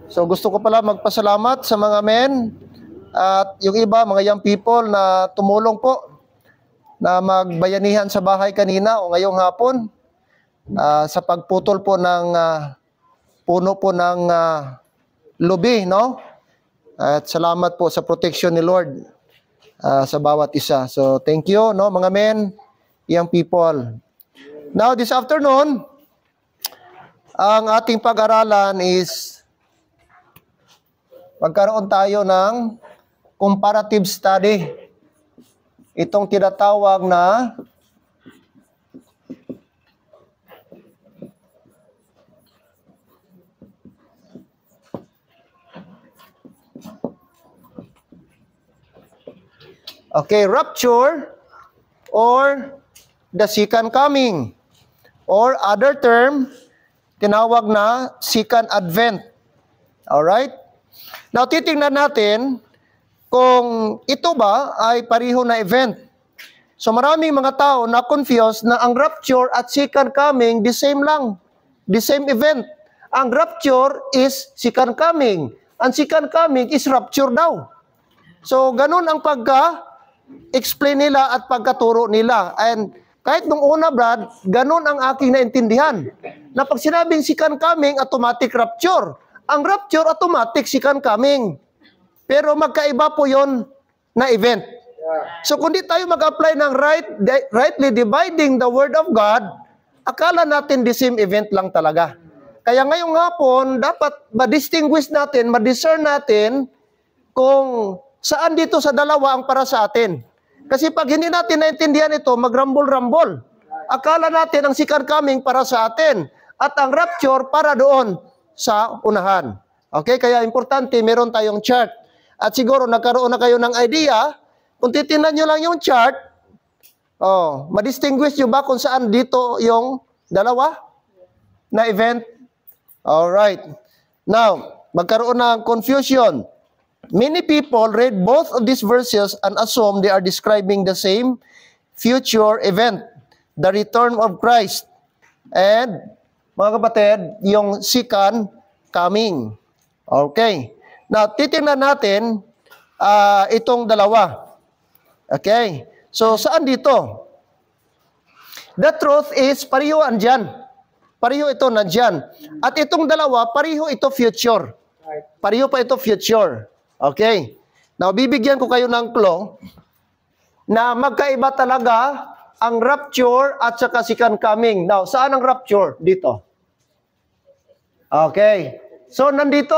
So gusto ko pala magpasalamat sa mga men at yung iba, mga young people na tumulong po na magbayanihan sa bahay kanina o ngayong hapon sa pagputol po ng puno po ng lubi, no? At salamat po sa protection ni Lord sa bawat isa. So thank you, no, mga men, young people. Now this afternoon, ang ating pag-aralan is magkaroon tayo ng comparative study. Itong tinatawag na rapture or the second coming, or other term, tinawag na second advent. Alright? Now, titingnan natin kung ito ba ay pareho na event. So, maraming mga tao na confused na ang rapture at second coming, the same lang. The same event. Ang rapture is second coming. Ang second coming is rapture daw. So, ganun ang explain nila at pagkaturo nila. And kahit nung una, Brad, ganun ang aking naintindihan. Na pag sinabing second coming, automatic rapture. Ang rapture, automatic second coming. Pero magkaiba po yon na event. So kung di tayo mag-apply ng rightly dividing the word of God, akala natin the same event lang talaga. Kaya ngayong hapon, dapat ma-distinguish natin, ma-discern natin kung saan dito sa dalawa ang para sa atin. Kasi pag hindi natin naintindihan ito, mag-rumble-rumble. Akala natin ang second coming para sa atin at ang rapture para doon sa unahan. Okay? Kaya importante, meron tayong chart. At siguro nagkaroon na kayo ng idea, kung titingnan nyo lang yung chart, ma-distinguish nyo ba kung saan dito yung dalawa na event? Alright. Now, magkaroon ng confusion. Many people read both of these verses and assume they are describing the same future event, the return of Christ. And, mga kapatid, yung second coming. Okay. Now, titingnan natin itong dalawa. Okay. So, saan dito? The truth is, pareho andyan. Pareho ito nandyan. At itong dalawa, pareho ito future. Pareho pa ito future. Okay. Now, bibigyan ko kayo ng clue na magkaiba talaga ang rapture at saka second coming. Now, saan ang rapture? Dito. Okay. So, nandito.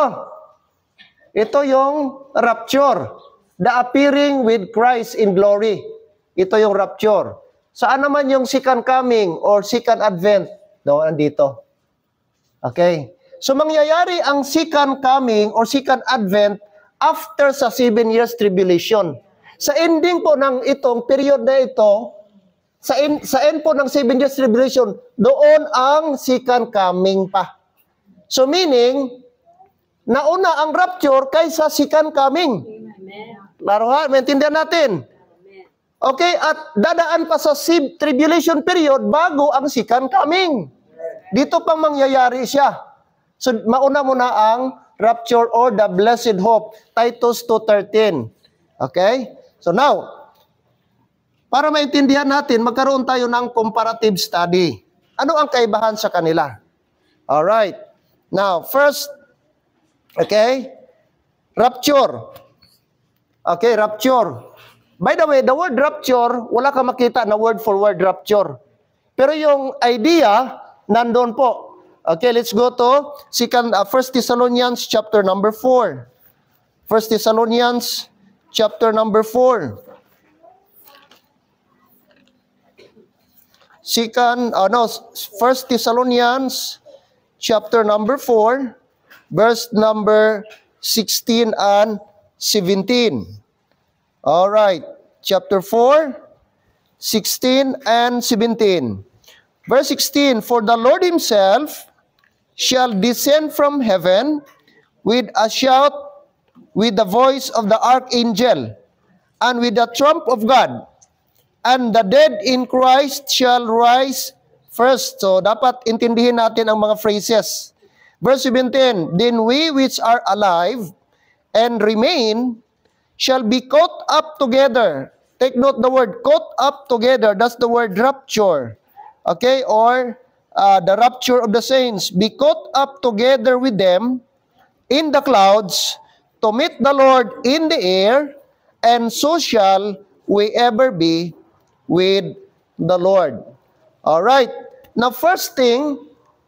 Ito yung rapture. The appearing with Christ in glory. Ito yung rapture. Saan naman yung second coming or second advent? No, nandito. Okay. So, mangyayari ang second coming or second advent after sa 7 years tribulation. Sa ending po ng itong period na ito, sa end po ng 7 years tribulation, doon ang second coming pa. So meaning, nauna ang rapture kaysa second coming. Laro ha? Maintindihan natin. Okay, at dadaan pa sa tribulation period bago ang second coming. Dito pang mangyayari siya. So mauna muna ang rapture or the blessed hope. Titus 2:13. Okay? So now, para maintindihan natin, magkaroon tayo ng comparative study. Ano ang kaibahan sa kanila? Alright. Now, first, okay, rapture. Okay, rapture. By the way, the word rapture, wala ka makita na word for word rapture. Pero yung idea, nandun po. Okay, let's go to 1 Thessalonians chapter number 4. 1 Thessalonians chapter number 4. 1 Thessalonians chapter number 4, verse number 16 and 17. All right, chapter 4, 16 and 17. Verse 16, for the Lord himself shall descend from heaven with a shout, with the voice of the archangel, and with the trump of God, and the dead in Christ shall rise first. So, dapat intindihin natin ang mga phrases. Verse 17, then we which are alive and remain shall be caught up together. Take note the word caught up together. That's the word rapture. Okay, or the rapture of the saints. Be caught up together with them in the clouds to meet the Lord in the air, and so shall we ever be with the Lord. All right. Now, first thing,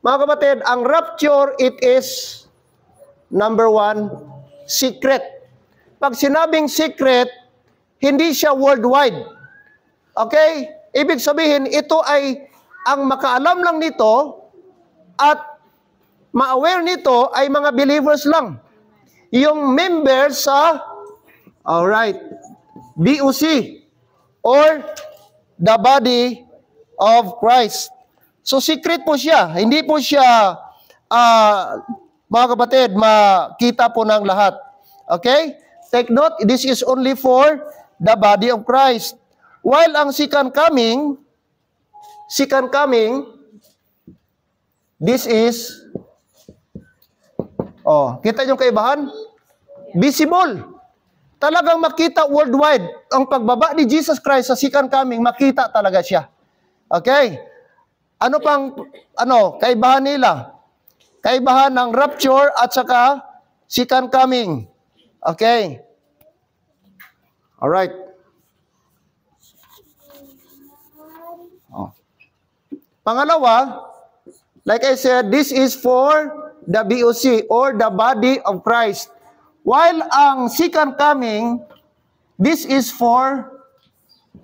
mga kapatid, ang rapture, it is, number one, secret. Pag sinabing secret, hindi siya worldwide. Okay? Ibig sabihin, ito ay, ang makaalam lang nito at ma-aware nito ay mga believers lang. Yung members sa, alright, BOC, or the body of Christ. So, secret po siya. Hindi po siya, mga kapatid, makita po ng lahat. Okay? Take note, this is only for the body of Christ. While ang second coming, this is, kita yung kaibahan? Visible. Talagang makita worldwide. Ang pagbaba ni Jesus Christ sa second coming, makita talaga siya. Okay? Ano pang, kaibahan nila? Kaibahan ng rapture at saka second coming. Okay. Alright. Pangalawa, like I said, this is for the BOC or the body of Christ. While ang second coming, this is for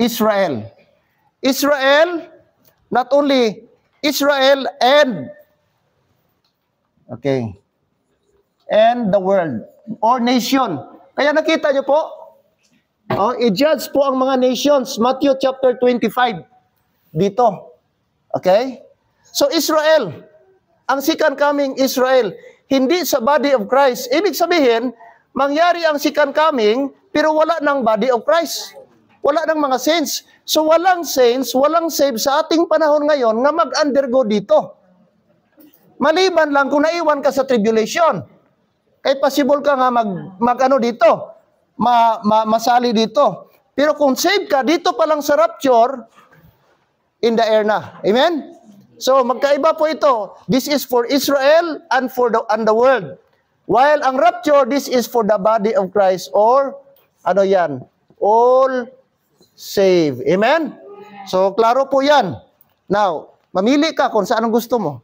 Israel. Israel, not only Israel and the world or nation. Kaya nakita nyo po, i-judge po ang mga nations. Matthew chapter 25. Dito. Okay? So Israel, ang second coming Israel, hindi sa body of Christ. Ibig sabihin, mangyari ang second coming, pero wala ng body of Christ. Wala ng mga saints. So walang saints, walang saved sa ating panahon ngayon nga mag-undergo dito. Maliban lang kung naiwan ka sa tribulation. Kaya possible ka nga masali dito. Pero kung saved ka, dito pa lang sa rapture, in the air na. Amen? So magkaiba po ito. This is for Israel and for the world. While ang rapture, this is for the body of Christ or all saved. Amen? So klaro po yan. Now, mamili ka kung saan ang gusto mo.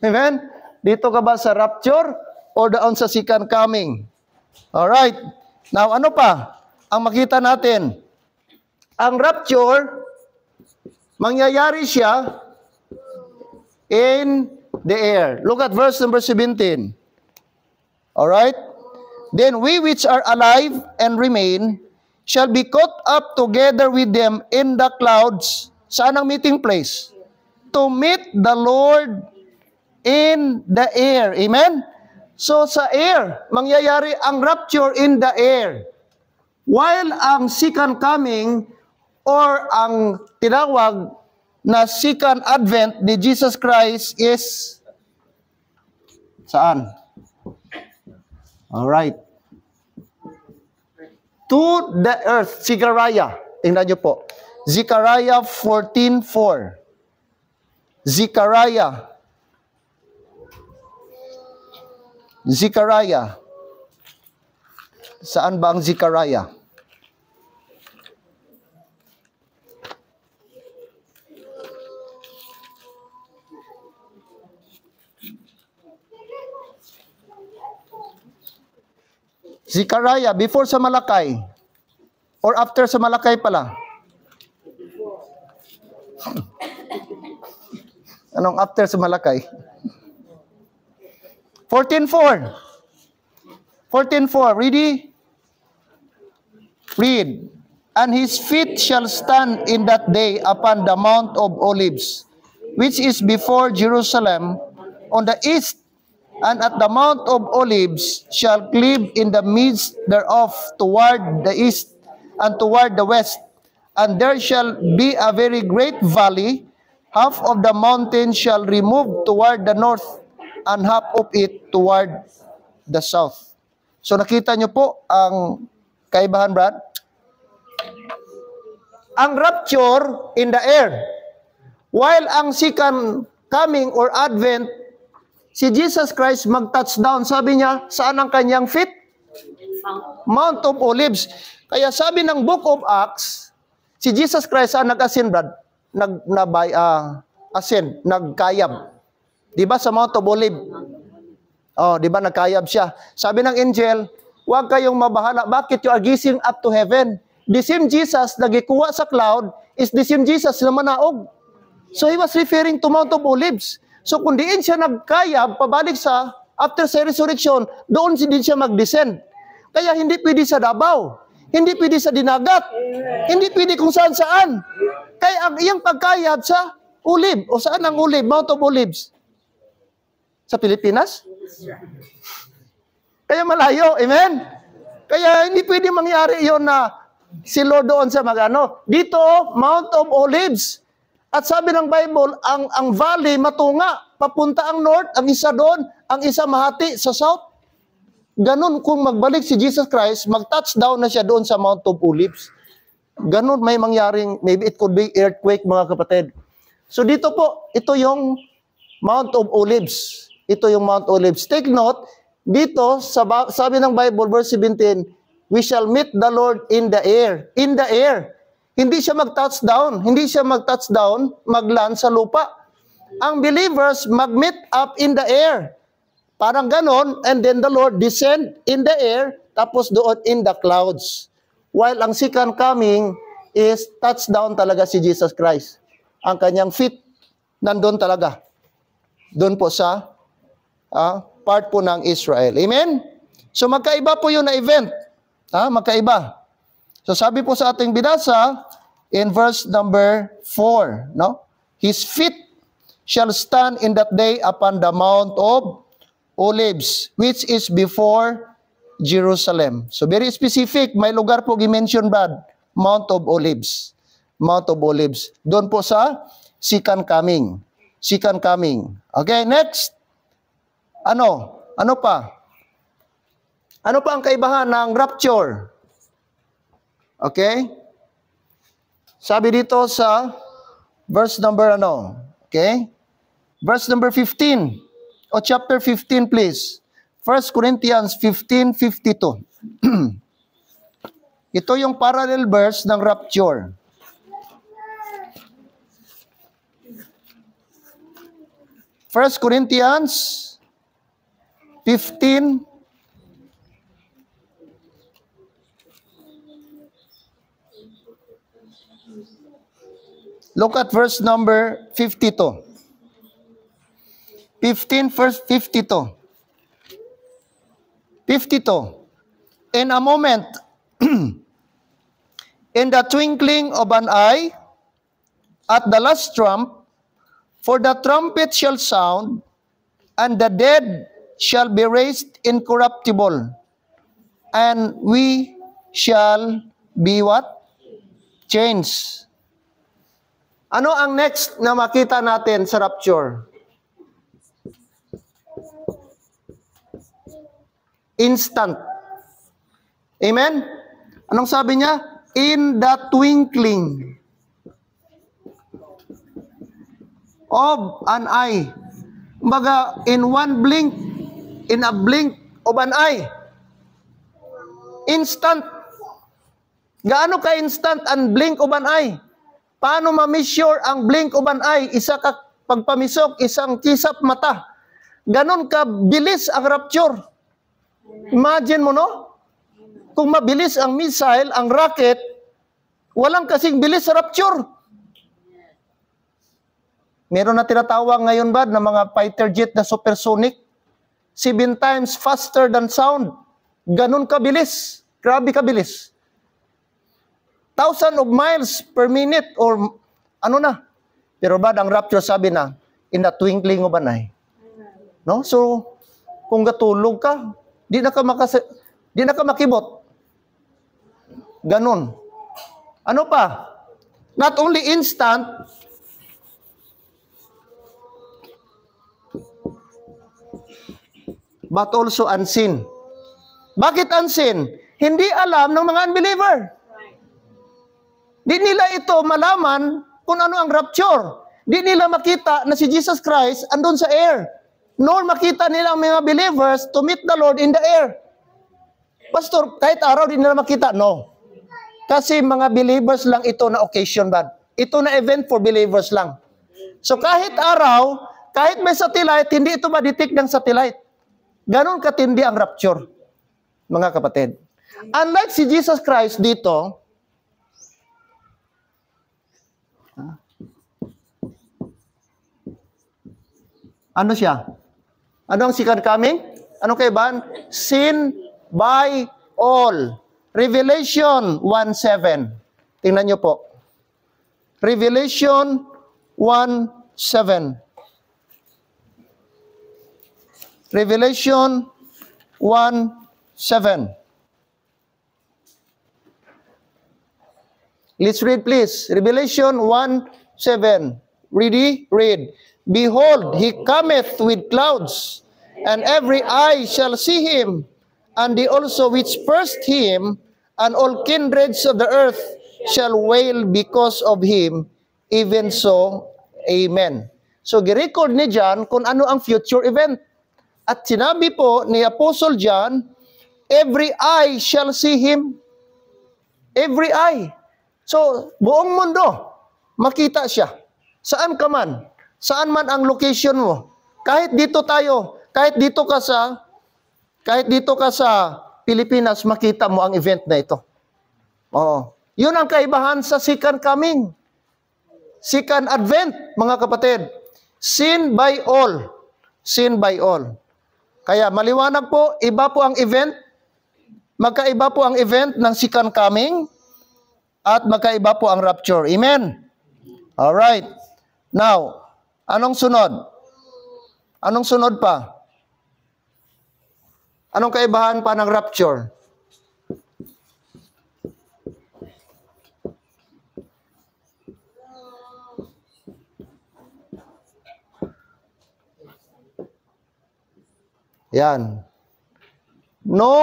Amen? Dito ka ba sa rapture or doon sa second coming? Alright. Now, ano pa ang makita natin? Ang rapture, mangyayari siya in the air. Look at verse number 17. Alright? Then we which are alive and remain shall be caught up together with them in the clouds. Saan ang meeting place? To meet the Lord in the air. Amen? So sa air, mangyayari ang rapture in the air. While ang second coming or ang tinawag na second advent ni Jesus Christ is saan? Alright. To the earth. Zechariah. Tingnan nyo po. Zechariah 14:4. Zechariah. Saan ba ang Zechariah? Zechariah, before sa Malakay or after sa Malakay pala? Anong after sa Malakay? 14:4. 14:4. Ready? Read. And his feet shall stand in that day upon the Mount of Olives, which is before Jerusalem, on the east, and at the Mount of Olives shall cleave in the midst thereof toward the east and toward the west. And there shall be a very great valley, half of the mountain shall remove toward the north, and half of it toward the south. So nakita nyo po ang kaibahan, Brad? Ang rapture in the air, while ang second coming or advent, si Jesus Christ mag-touchdown. Sabi niya, saan ang kanyang feet? Mount of Olives. Kaya sabi ng Book of Acts, si Jesus Christ nag-ascend, Brad? Ascend, nagkayab. Di ba sa Mount of Olives? Oh, di ba nagkayab siya? Sabi ng angel, huwag kayong mabahala. Bakit you are gazing up to heaven? The same Jesus na gikuha sa cloud is the same Jesus na manaog. So he was referring to Mount of Olives. So kung diin siya nagkayab, pabalik sa, after sa resurrection, doon din siya mag-descend. Kaya hindi pwede sa Davao, hindi pwede sa Dinagat, hindi pwede kung saan-saan. Kaya ang iyang pagkayab sa Olive, o saan ang Olive, Mount of Olives? Sa Pilipinas? Kaya malayo, amen? Kaya hindi pwede mangyari yon na si Lord doon sa magano. Dito, Mount of Olives. At sabi ng Bible, ang valley matunga, papunta ang north, ang isa doon, ang isa mahati sa south. Ganon kung magbalik si Jesus Christ, mag-touchdown na siya doon sa Mount of Olives. Ganon may mangyaring, maybe it could be earthquake, mga kapatid. So dito po, ito yung Mount of Olives. Ito yung Mount Olives. Take note, dito, sabi ng Bible, verse 17, we shall meet the Lord in the air. In the air. Hindi siya mag-touchdown. Hindi siya mag-touchdown, mag-land sa lupa. Ang believers mag-meet up in the air. Parang ganon, and then the Lord descend in the air, tapos doon in the clouds. While ang second coming is touchdown talaga si Jesus Christ. Ang kanyang feet, nandun talaga. Doon po sa part po ng Israel. Amen? So magkaiba po yun na event. Magkaiba. So sabi po sa ating binasa in verse number 4, no? His feet shall stand in that day upon the Mount of Olives, which is before Jerusalem. So very specific, may lugar po gi-mention, Brad, Mount of Olives. Mount of Olives. Doon po sa second coming. Second coming. Okay, next. Ano pa? Ano pa ang kaibahan ng rapture? Okay? Sabi dito sa verse number Okay? Verse number 15. O chapter 15, please. 1 Corinthians 15:52. Ito yung parallel verse ng rapture. First Corinthians 15. Look at verse number 52. 15 verse 52. 52. In a moment, in the twinkling of an eye, at the last trump, for the trumpet shall sound, and the dead shall be raised incorruptible, and we shall be what? Changed. Ano ang next na makita natin sa rapture? Instant. Amen? Anong sabi niya? In the twinkling of an eye. Kumbaga, in one blink, in a blink of an eye. Instant. Gaano ka instant ang blink of an eye? Paano ma-measure ang blink of an eye? Isa ka pagpamisok, isang kisap mata. Ganon ka bilis ang rapture. Imagine mo, no? Kung mabilis ang missile, ang rocket, walang kasing bilis sa rapture. Meron na tinatawag ngayon ba na mga fighter jet na supersonic? 7 times faster than sound. Ganon kabilis. Grabe kabilis. 1,000 of miles per minute or ano na. Pero ba ang rapture sabi na, in the twinkling of an eye. No? So, kung gatulog ka, di na ka makibot. Ganon. Ano pa? Not only instant, but also unseen. Bakit unseen? Hindi alam ng mga unbeliever. Di nila ito malaman kung ano ang rapture. Di nila makita na si Jesus Christ andun sa air. Nor makita nila ang mga believers to meet the Lord in the air. Pastor, kahit araw di nila makita? No. Kasi mga believers lang ito na occasion ba? Ito na event for believers lang. So kahit araw, kahit may satellite, hindi ito ma-detect ng satellite. Ganon katindi ang rapture, mga kapatid. Unlike si Jesus Christ dito, ano siya? Ano ang second coming? Ano kaibahan? Seen by all. Revelation 1:7. Tingnan nyo po. Revelation 1:7. Revelation 1:7. Let's read please. Revelation 1:7. Ready? Read. Behold, he cometh with clouds, and every eye shall see him, and they also which pierced him, and all kindreds of the earth shall wail because of him. Even so, amen. So, girecord ni John kung ano ang future event. At sinabi po ni Apostle John, every eye shall see him. Every eye. So, buong mundo, makita siya. Saan ka man? Saan man ang location mo? Kahit dito tayo, kahit dito ka sa Pilipinas, makita mo ang event na ito. Oo. Yun ang kaibahan sa second coming. Second advent, mga kapatid. Seen by all. Seen by all. Kaya maliwanag po, iba po ang event. Magkaiba po ang event ng second coming at magkaiba po ang rapture. Amen? Alright. Now, anong sunod? Anong sunod pa? Anong kaibahan pa ng rapture? Yan. No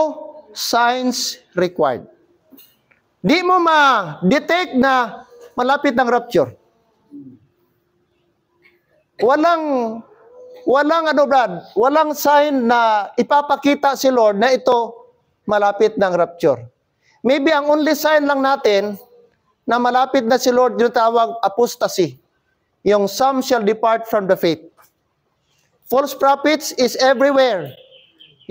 signs required. Di mo ma-detect na malapit ng rapture. Walang sign na ipapakita si Lord na ito malapit ng rapture. Maybe ang only sign lang natin na malapit na si Lord yung tawag apostasy. Yung some shall depart from the faith. False prophets is everywhere.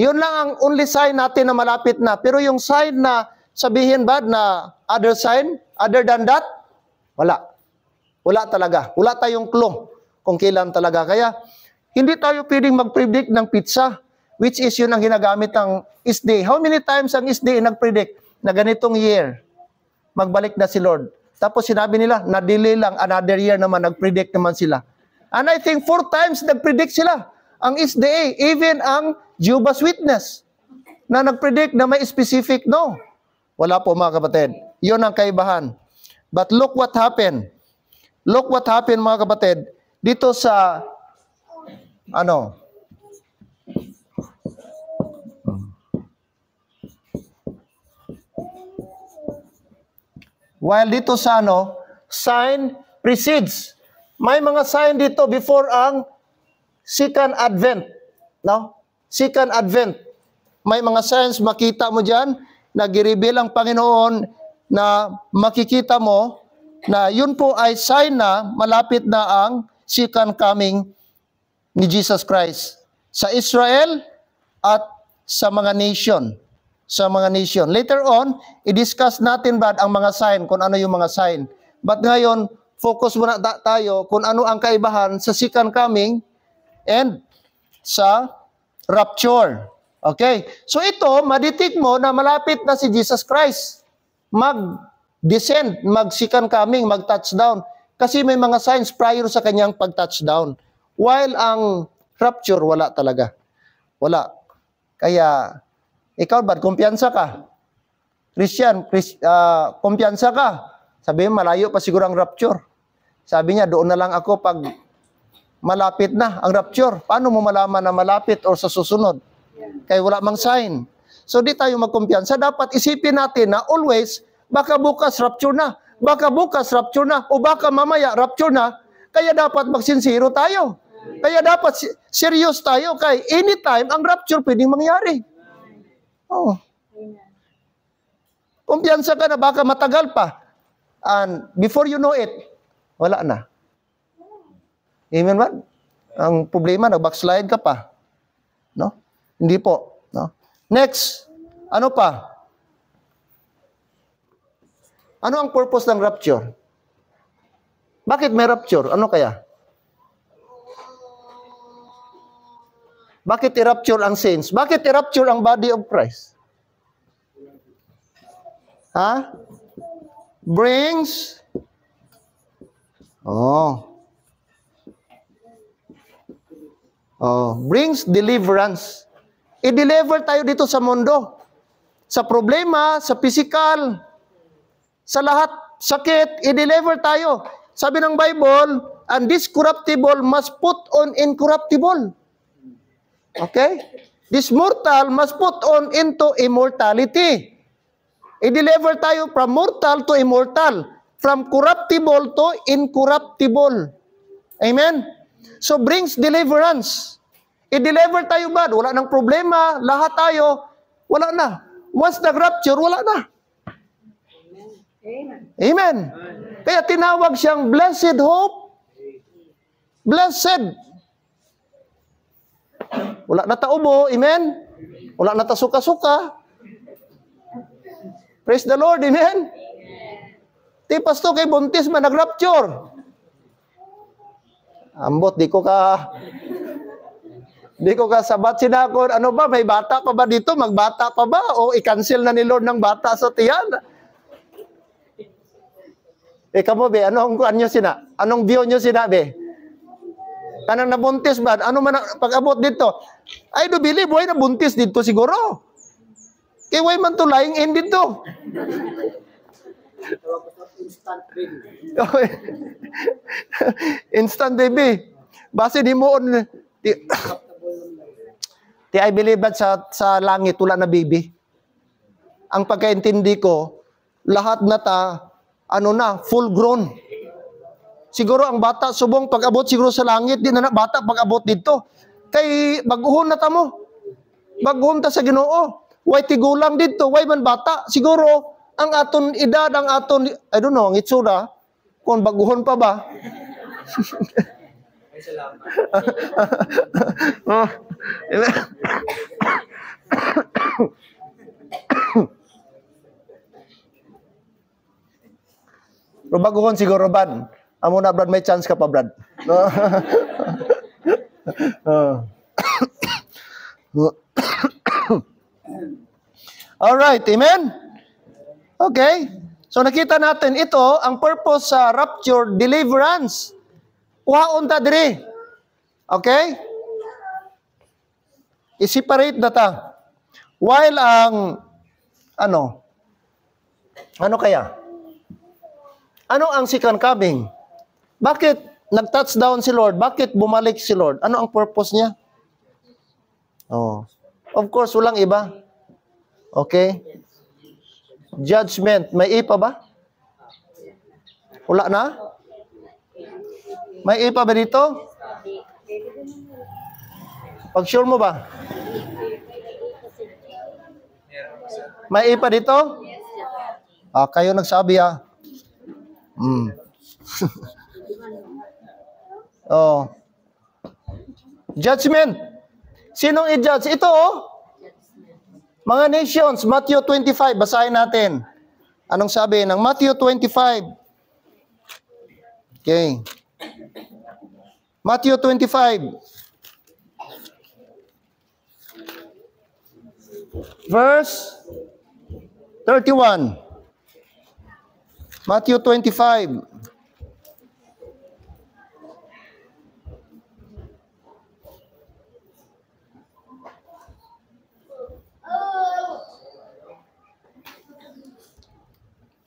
Yun lang ang only sign natin na malapit na. Pero yung sign na sabihin ba na other sign, other than that, wala. Wala talaga. Wala tayong clue kung kailan talaga. Kaya, hindi tayo pwedeng mag-predict ng pizza, which is yun ang ginagamit ng SDA. How many times ang SDA nag-predict na ganitong year, magbalik na si Lord? Tapos sinabi nila, na-delay lang, another year naman, nag-predict naman sila. And I think 4 times nag-predict sila. Ang SDA, even ang Jehovah's Witness, na nag-predict na may specific, no. Wala po mga kapatid. Yun ang kaibahan. But look what happened. Look what happened mga kapatid. Dito sa, while dito sa sign precedes. May mga sign dito before ang second advent. No? Second advent. May mga signs makita mo dyan, nag-reveal ang Panginoon na makikita mo na yun po ay sign na malapit na ang second coming ni Jesus Christ sa Israel at sa mga nation. Sa mga nation. Later on, i-discuss natin ba ang mga sign, kung ano yung mga sign. But ngayon, focus muna tayo kung ano ang kaibahan sa second coming and sa rapture. Okay? So ito, maditik mo na malapit na si Jesus Christ. Mag-descend, mag-second coming, mag-touchdown. Kasi may mga signs prior sa kanyang pag-touchdown. While ang rapture, wala talaga. Wala. Kaya, ikaw ba, kumpiyansa ka? Christian, kumpiyansa ka? Sabi mo, malayo pa siguro ang rapture. Sabi niya, doon na lang ako pag malapit na ang rapture. Paano mo malaman na malapit o sa susunod? Kaya wala mang sign. So di tayo magkumpiyansa. Dapat isipin natin na always, baka bukas rapture na. Baka bukas rapture na. O baka mamaya rapture na. Kaya dapat magsinsiro tayo. Kaya dapat serious tayo. Kaya anytime, ang rapture pwedeng mangyari. Oh. Kumpiyansa ka na baka matagal pa. And before you know it, wala na. Amen ba? Ang problema, nag-backslide ka pa. No? Hindi po. No? Next, ano pa? Ano ang purpose ng rapture? Bakit may rapture? Ano kaya? Bakit i-rapture ang saints? Bakit i-rapture ang body of Christ? Ha? Brings brings deliverance. I-deliver tayo dito sa mundo. Sa problema, sa physical, sa lahat, sakit, i-deliver tayo. Sabi ng Bible, and this corruptible must put on incorruptible. Okay? This mortal must put on into immortality. I-deliver tayo from mortal to immortal. From corruptible to incorruptible. Amen? So brings deliverance. I-deliver tayo ba? Wala nang problema. Lahat tayo, wala na. Once nag-rapture, wala na. Amen. Amen. Kaya tinawag siyang blessed hope. Blessed. Wala na taubo. Amen. Wala na ta suka-suka. Praise the Lord. Amen. Ti pasto kay buntis man nag-rapture. Ambot, di ko ka sabat sinakon. Ano ba, may bata pa ba dito? Magbata pa ba? O i-cancel na ni Lord ng bata sa tiyan? Kamo be, anong view nyo sina, be? Kanang nabuntis ba? Ano man, pag-abot dito? I do believe, why nabuntis dito siguro? Kaya why man to lying in dito? Instant baby. Instant baby. Base di mo ti I believe that sa langit wala na baby. Ang pagkaintindi ko, lahat na full grown. Siguro ang bata subong pag-abot siguro sa langit, di na bata pag-abot dito. Kay baguhon na ta mo. Baguhon ta sa Ginoo. Why tigulang dito? Why man bata? Siguro ang aton edad, ang aton, I don't know, ang itsura, kung baguhon pa ba? Ay, salamat. Pero baguhon siguro, Brad. Amo na, Brad, may chance ka pa, Brad. Alright, amen? Okay? So nakita natin ito, ang purpose sa rapture, deliverance. Kuhaon ta diri. Okay? I-separate na ta. While ang, ano kaya? Ano ang second coming? Bakit nag-touchdown si Lord? Bakit bumalik si Lord? Ano ang purpose niya? Of course, walang iba. Okay? Judgment. May ipa ba? Wala na? May ipa ba dito? Pag sure mo ba? May ipa dito? Kayo nagsabi Judgment. Sinong i-judge? Ito Mga nations, Matthew 25, basahin natin. Anong sabi ng Matthew 25? Okay. Matthew 25. Verse 31. Matthew 25.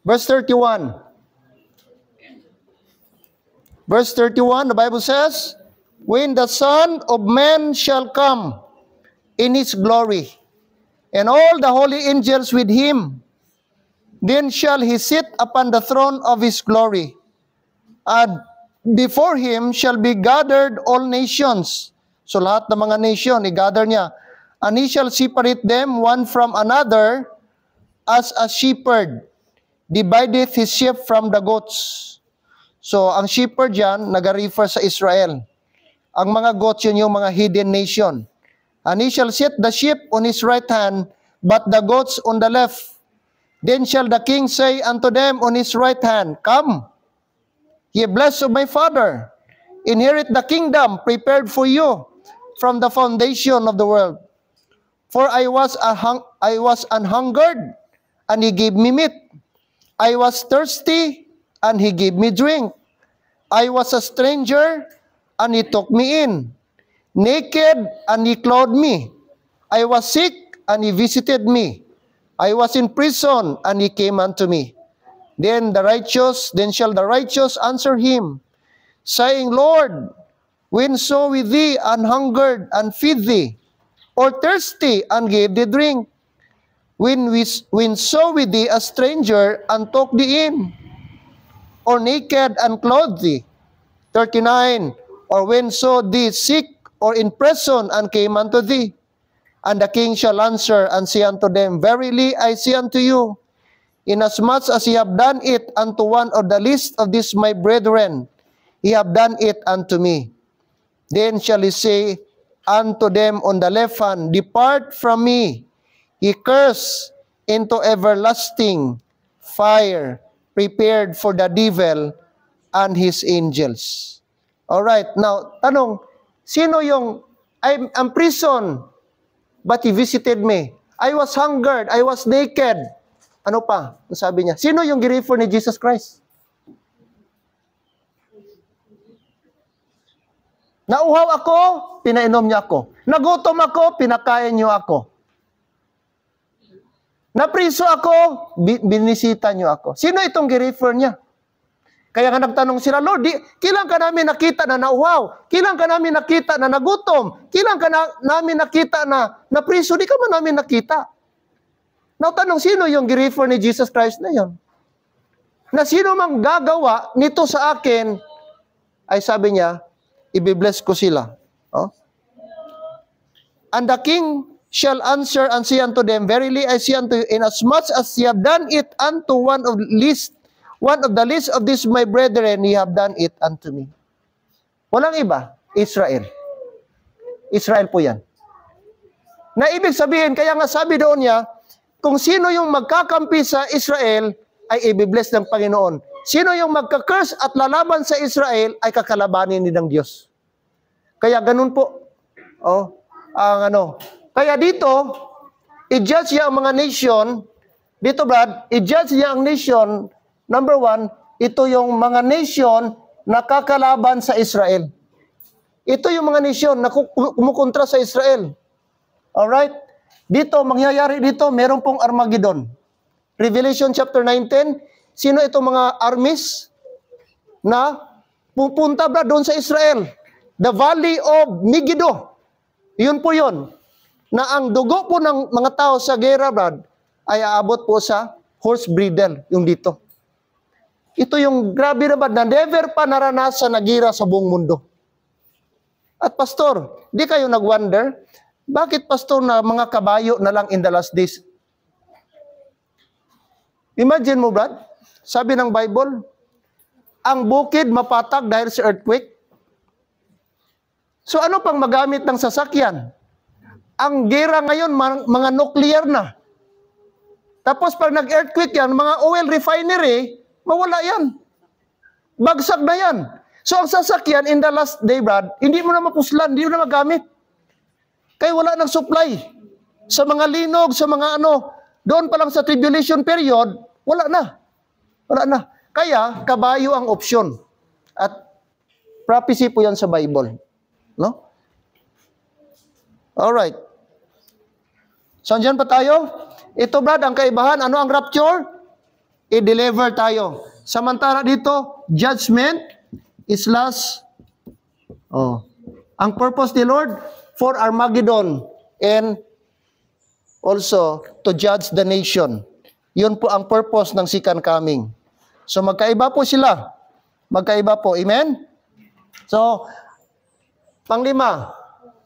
Verse 31. Verse 31, the Bible says, when the Son of Man shall come, in his glory, and all the holy angels with him. Then shall he sit upon the throne of his glory, and before him shall be gathered all nations. So lahat ng mga nation, i-gather niya. And he shall separate them one from another, as a shepherd divideth his sheep from the goats. So ang shepherd yan, nag-refer sa Israel. Ang mga goats, yun yung mga hidden nation. And he shall set the sheep on his right hand, but the goats on the left. Then shall the king say unto them on his right hand, Come, ye blessed of my Father, inherit the kingdom prepared for you from the foundation of the world. For I was an hungered, and he gave me meat. I was thirsty, and he gave me drink. I was a stranger, and he took me in. Naked, and he clothed me. I was sick, and he visited me. I was in prison, and he came unto me. Then shall the righteous answer him, saying, Lord, when saw we thee an hungered, and feed thee, or thirsty, and gave thee drink? When saw we thee a stranger, and took thee in, or naked, and clothed thee? 39. Or when saw thee sick, or in prison, and came unto thee? And the king shall answer and say unto them, Verily I say unto you, inasmuch as ye have done it unto one of the least of these my brethren, ye have done it unto me. Then shall he say unto them on the left hand, Depart from me, ye cursed, into everlasting fire, prepared for the devil and his angels. Alright, now, tanong, sino yung, I'm prison, but he visited me. I was hungered, I was naked. Ano pa? Ang sabi niya, sino yung girefer ni Jesus Christ? Nauhaw ako, pinainom niya ako. Nagutom ako, pinakain niyo ako. Napriso ako, binisita niyo ako. Sino itong girefer niya? Kaya nga nagtanong sila, Lord, kailan ka namin nakita na nauhaw? Kailan ka namin nakita na nagutom? Kailan ka namin nakita na napriso? Di ka man namin nakita. Tanong, sino yung girefer ni Jesus Christ na yon? Na sino mang gagawa nito sa akin, ay sabi niya, ibibless ko sila. Oh? And the king shall answer and say unto them, Verily I say unto you, inasmuch as ye have done it unto one of the least of these my brethren, ye have done it unto me. Walang iba, Israel. Israel po yan. Na ibig sabihin, kaya nga sabi doon niya, kung sino yung magkakampi sa Israel, ay ibibless ng Panginoon. Sino yung magka-curse at lalaban sa Israel, ay kakalabanin din ng Diyos. Kaya ganun po. Kaya dito, i-judge niya ang mga nation. Dito, Brad, i-judge niya ang nation. Number 1, ito yung mga nation na kakalaban sa Israel. Ito yung mga nation na kumukontra sa Israel. Alright? Dito, mangyayari dito, meron pong Armageddon. Revelation chapter 19, sino itong mga armies na pupunta, Brad, doon sa Israel? The Valley of Megiddo. Yun po yun. Na ang dugo po ng mga tao sa gera, Brad, ay aabot po sa horse bridle, yung dito. Ito yung grabe na, Brad, na never pa naranasan na gira sa buong mundo. At pastor, di kayo nag-wonder, bakit pastor na mga kabayo na lang in the last days? Imagine mo, Brad, sabi ng Bible, ang bukid mapatag dahil sa earthquake. So ano pang magamit ng sasakyan? Ang gera ngayon, mga nuclear na. Tapos pag nag-earthquake yan, mga oil refinery, mawala yan. Bagsak na yan. So ang sasakyan in the last day, Brad, hindi mo na mapuslan, hindi mo na magamit. Kaya wala ng supply. Sa mga linog, sa mga doon pa lang sa tribulation period, wala na. Wala na. Kaya, kabayo ang opsyon. At prophecy po yan sa Bible. No? Alright. So, andyan pa tayo? Ito, Brad, ang kaibahan. Ano ang rapture? I-deliver tayo. Samantala dito, judgment is last. Ang purpose ni Lord, for Armageddon. and also to judge the nation. Yun po ang purpose ng second coming. So magkaiba po sila. Magkaiba po. Amen? So, panglima,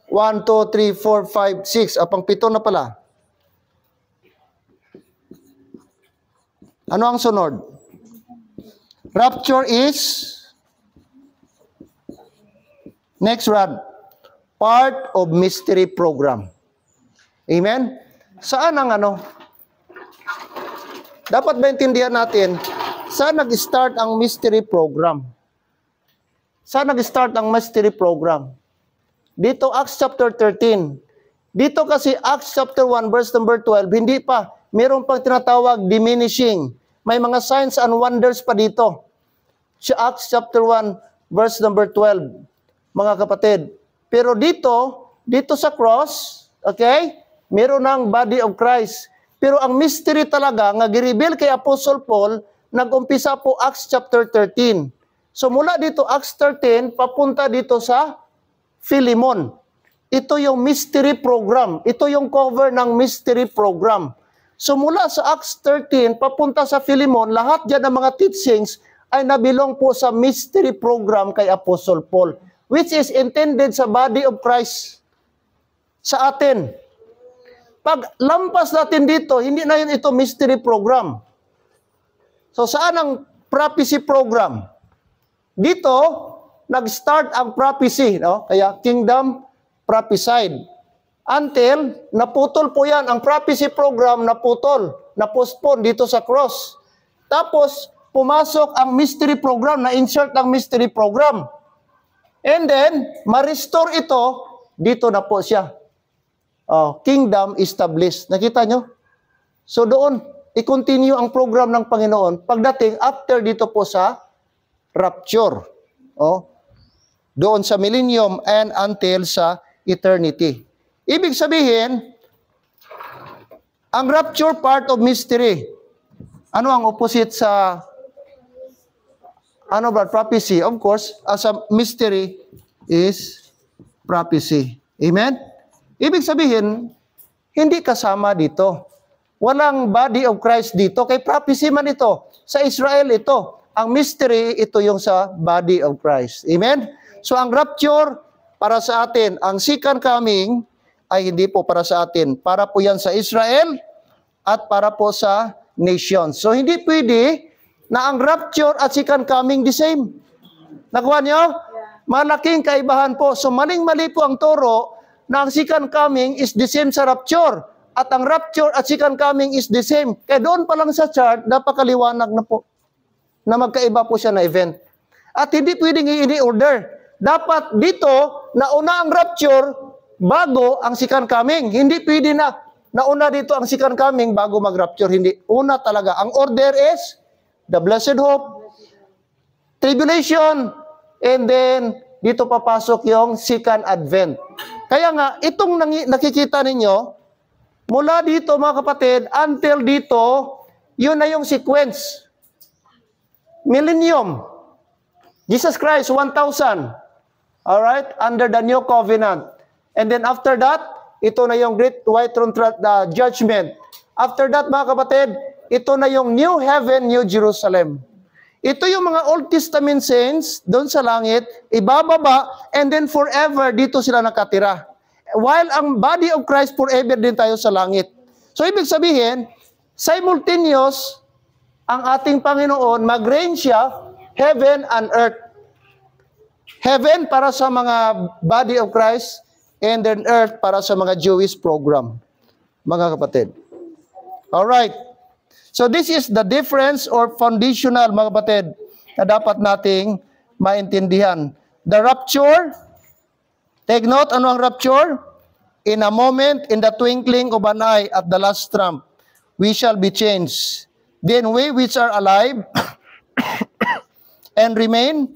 1, 2, 3, 4, 5, 6. Pang-pito na pala. Ano ang sunod? Rapture is, next Rod, part of mystery program. Amen? Saan ang ano? Dapat maintindihan natin, saan nag-start ang mystery program? Saan nag-start ang mystery program? Dito, Acts chapter 13. Dito kasi, Acts chapter 1, verse number 12, hindi pa. Meron pang tinatawag diminishing. May mga signs and wonders pa dito. Acts chapter 1, verse number 12. Mga kapatid. Pero dito sa cross, okay, meron ng body of Christ. Pero ang mystery talaga, nga gi-reveal kay Apostle Paul, nag-umpisa po Acts chapter 13. So mula dito, Acts 13, papunta dito sa Philemon. Ito yung mystery program. Ito yung cover ng mystery program. So mula sa Acts 13, papunta sa Philemon, lahat dyan ng mga teachings ay nabilong po sa mystery program kay Apostle Paul, which is intended sa body of Christ sa atin. Pag lampas natin dito, hindi na yun ito mystery program. So saan ang prophecy program? Dito, nag-start ang prophecy, no? Kaya kingdom prophesied. Until naputol po yan. Ang prophecy program naputol, na-postpone dito sa cross. Tapos, pumasok ang mystery program, na-insert ang mystery program. And then, ma-restore ito, dito na po siya. Kingdom established. Nakita nyo? So doon, i-continue ang program ng Panginoon pagdating after dito po sa rapture. Doon sa millennium and until sa eternity. Ibig sabihin, ang rapture part of mystery. Ano ang opposite sa prophecy? Of course, as a mystery is prophecy. Amen? Ibig sabihin, hindi kasama dito. Walang body of Christ dito. Kay prophecy man ito. Sa Israel ito. Ang mystery, ito yung sa body of Christ. Amen? So ang rapture, para sa atin. Ang second coming, ay hindi po para sa atin. Para po yan sa Israel at para po sa nations. So hindi pwede na ang rapture at second coming the same. Nakuha niyo? Malaking kaibahan po. So maling-mali po ang turo na ang second coming is the same sa rapture. At ang rapture at second coming is the same. Kaya doon pa lang sa chart, napakaliwanag na po na magkaiba po siya na event. At hindi pwedeng i-order. Dapat dito, nauna ang rapture bago ang second coming. Hindi pwede na nauna dito ang second coming bago mag-rapture. Hindi. Una talaga. Ang order is the blessed hope, tribulation, and then dito papasok yung second advent. Kaya nga, itong nakikita ninyo, mula dito mga kapatid, until dito, yun na yung sequence. Millennium. Jesus Christ, 1,000. Alright? Under the new covenant. And then after that, ito na yung great white throne judgment. After that, mga kapatid, ito na yung new heaven, new Jerusalem. Ito yung mga Old Testament saints doon sa langit, ibababa, and then forever dito sila nakatira. While ang body of Christ forever din tayo sa langit. So ibig sabihin, simultaneous ang ating Panginoon, mag-reign siya, heaven and earth. Heaven para sa mga body of Christ, and then earth para sa mga Jewish program. Mga kapatid. Alright. So this is the difference or foundational, mga kapatid, na dapat nating maintindihan. The rapture, take note, ano ang rapture? In a moment, in the twinkling of an eye, at the last trump, we shall be changed. Then we which are alive and remain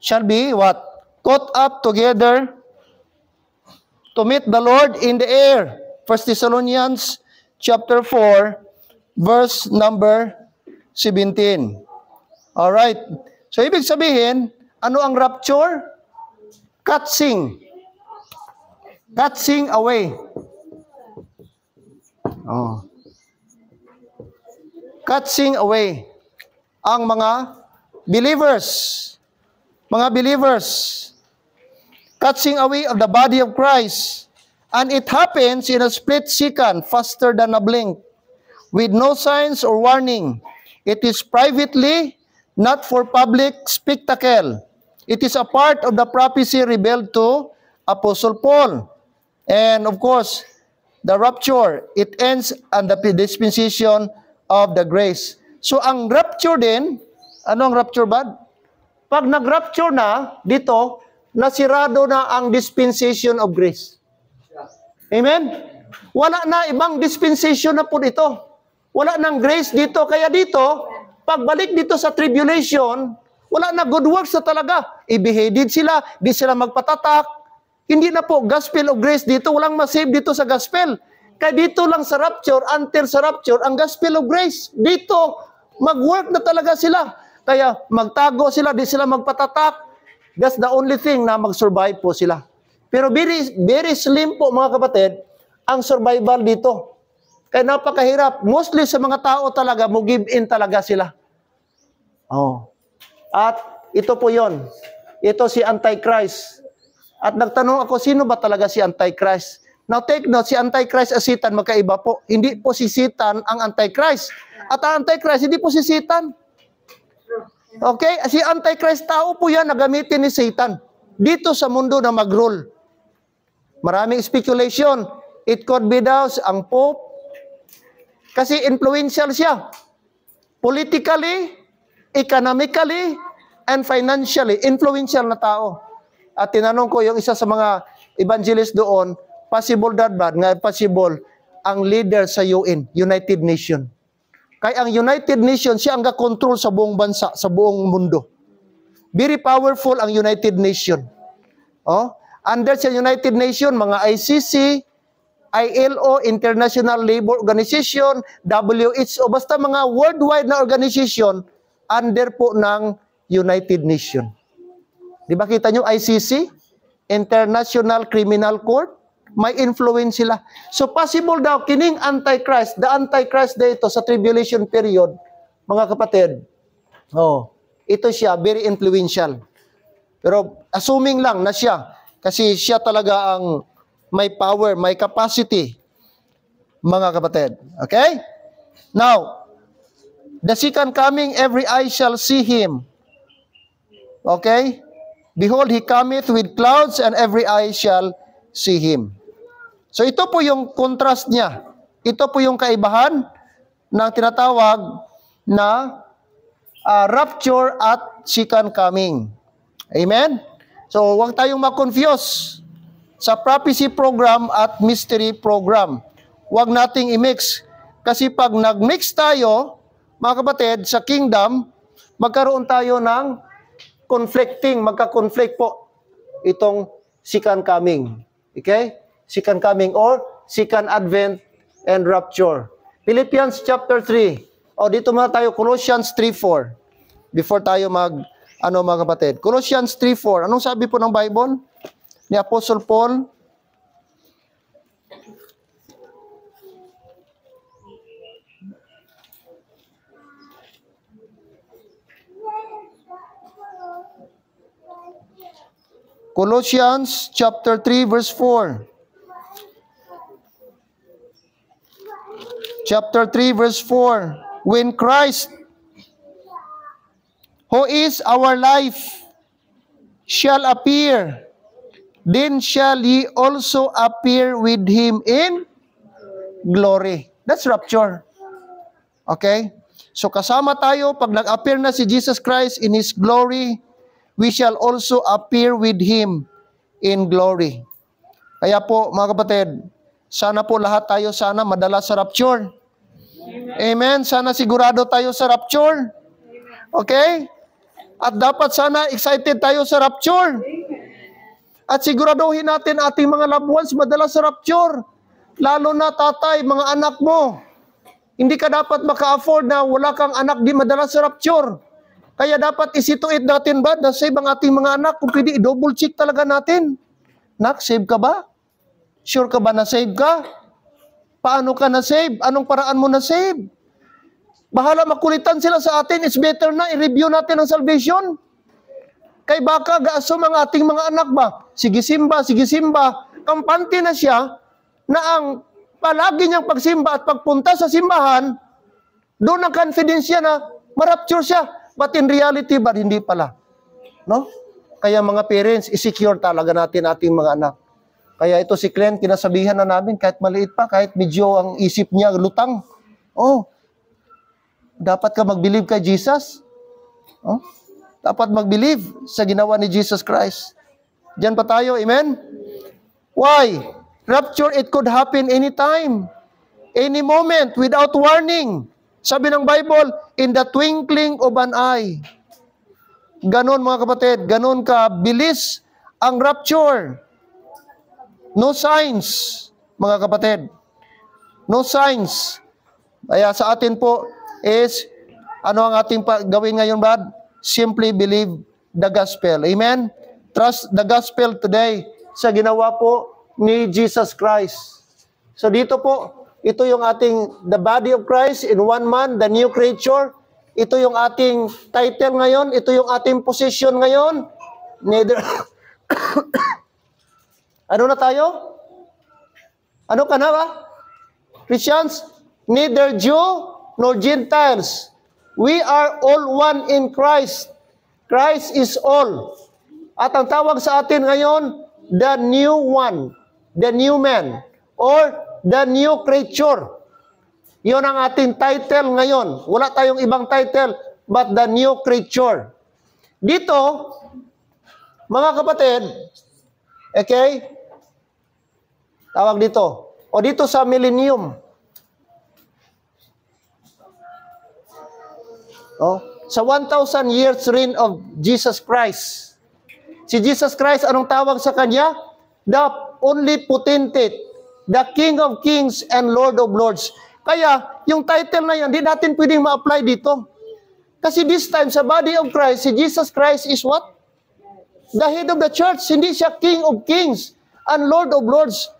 shall be what? Caught up together to meet the Lord in the air. 1 Thessalonians chapter 4, verse number 17. Alright. So, ibig sabihin, ano ang rapture? Catching. Catching away. Oh. Catching away ang mga believers. Mga believers. Catching away of the body of Christ. And it happens in a split second, faster than a blink, with no signs or warning. It is privately, not for public spectacle. It is a part of the prophecy revealed to Apostle Paul. And of course, the rapture, it ends on the dispensation of the grace. So ang rapture din, ano ang rapture ba? Pag nag-rapture na, dito, nasirado na ang dispensation of grace. Amen? Wala na ibang dispensation na po dito. Wala nang grace dito. Kaya dito, pagbalik dito sa tribulation, wala na good works na talaga. I-beheaded sila, di sila magpatatak. Hindi na po gospel of grace dito. Walang masave dito sa gospel. Kaya dito lang sa rapture, until sa rapture, ang gospel of grace. Dito, mag-work na talaga sila. Kaya magtago sila, di sila magpatatak. That's the only thing na mag-survive po sila. Pero very slim po mga kapatid, ang survival dito. Kaya napakahirap. Mostly sa mga tao talaga, mo-give in talaga sila. Oh. At ito po yon. Ito si Antichrist. At nagtanong ako, sino ba talaga si Antichrist? Now take note, si Antichrist at Satan magkaiba po. Hindi po si Satan ang Antichrist. At ang Antichrist, hindi po si Satan. Okay? Si Antichrist, tao po yan na gamitin ni Satan. Dito sa mundo na mag-rule. Maraming speculation. It could be daw ang Pope. Kasi influential siya. Politically, economically, and financially. Influential na tao. At tinanong ko yung isa sa mga evangelist doon, possible that bad, nga possible, ang leader sa UN, United Nations. Kaya ang United Nations, siya ang ga-control sa buong bansa, sa buong mundo. Very powerful ang United Nations. Oh? Under sa United Nations, mga ICC, ILO, International Labor Organization, WHO, basta mga worldwide na organization, under po ng United Nations. Di ba kita nyo ICC? International Criminal Court? May influence sila. So possible daw, kining Antichrist, the Antichrist dito sa tribulation period, mga kapatid, ito siya, very influential. Pero assuming lang na siya, kasi siya talaga ang may power, may capacity, mga kapatid. Okay? Now, the second coming, every eye shall see him. Okay? Behold, he cometh with clouds, and every eye shall see him. So ito po yung contrast niya. Ito po yung kaibahan ng tinatawag na rapture at second coming. Amen? So huwag tayong ma-confuse sa prophecy program at mystery program. Huwag nating i-mix. Kasi pag nag-mix tayo, mga kapatid, sa kingdom, magkaroon tayo ng magka-conflict po itong second coming. Okay? Second coming or second advent and rapture. Philippians chapter 3. O dito muna tayo, Colossians 3:4. Before tayo mga kapatid. Colossians 3:4. Anong sabi po ng Bible? Ni Apostle Paul? Colossians chapter 3 verse 4. Chapter 3 verse 4. When Christ, who is our life, shall appear, then shall ye also appear with him in glory. That's rapture. Okay? So kasama tayo, pag nag-appear na si Jesus Christ in His glory, we shall also appear with Him in glory. Kaya po, mga kapatid, sana po lahat tayo madala sa rapture. Amen? Sana sigurado tayo sa rapture. Okay? At dapat sana excited tayo sa rapture. At siguraduhin natin ating mga loved ones madala sa rapture. Lalo na tatay, mga anak mo. Hindi ka dapat maka-afford na wala kang anak di madala sa rapture. Kaya dapat isituit natin na save ang ating mga anak. Kung pwede, i-double check talaga natin. Nak, save ka ba? Sure ka ba na save ka? Paano ka na save? Anong paraan mo na save? Bahala makulitan sila sa atin. It's better na i-review natin ang salvation. Kay baka gaasom ang ating mga anak ba? Sige simba, sige simba. Kampante na siya na ang palagi niyang pagsimba at pagpunta sa simbahan, doon ang confidence niya na marapture siya. But in reality, ba hindi pala? No? Kaya mga parents, i-secure talaga natin ating mga anak. Kaya ito si Glenn, kinasabihan na namin, kahit maliit pa, kahit medyo ang isip niya lutang. Oh, dapat ka mag-believe kay Jesus. Oh, dapat mag-believe sa ginawa ni Jesus Christ. Diyan pa tayo, amen? Why? Rapture, it could happen anytime, any moment, without warning. Sabi ng Bible, in the twinkling of an eye. Ganon mga kapatid, ganon ka bilis ang rapture. No signs, mga kapatid. No signs. Kaya sa atin po is, ano ang ating gawin ngayon ba? Simply believe the gospel. Amen? Trust the gospel today sa ginawa po ni Jesus Christ. So dito po, ito yung ating the body of Christ in one man, the new creature. Ito yung ating title ngayon. Ito yung ating position ngayon. Neither ano na tayo? Ano ka na ba? Christians? Neither Jew nor Gentiles. We are all one in Christ. Christ is all. At ang tawag sa atin ngayon, the new one, the new man, or the new creature. Yun ang ating title ngayon. Wala tayong ibang title, but the new creature. Dito, mga kapatid, okay? Tawag dito. O dito sa millennium. Oh, sa 1,000 years reign of Jesus Christ. Si Jesus Christ, anong tawag sa kanya? The only potentate, the King of Kings and Lord of Lords. Kaya, yung title na yan, di natin pwedeng ma-apply dito. Kasi this time, sa body of Christ, si Jesus Christ is what? The head of the church. Hindi siya King of Kings and Lord of Lords.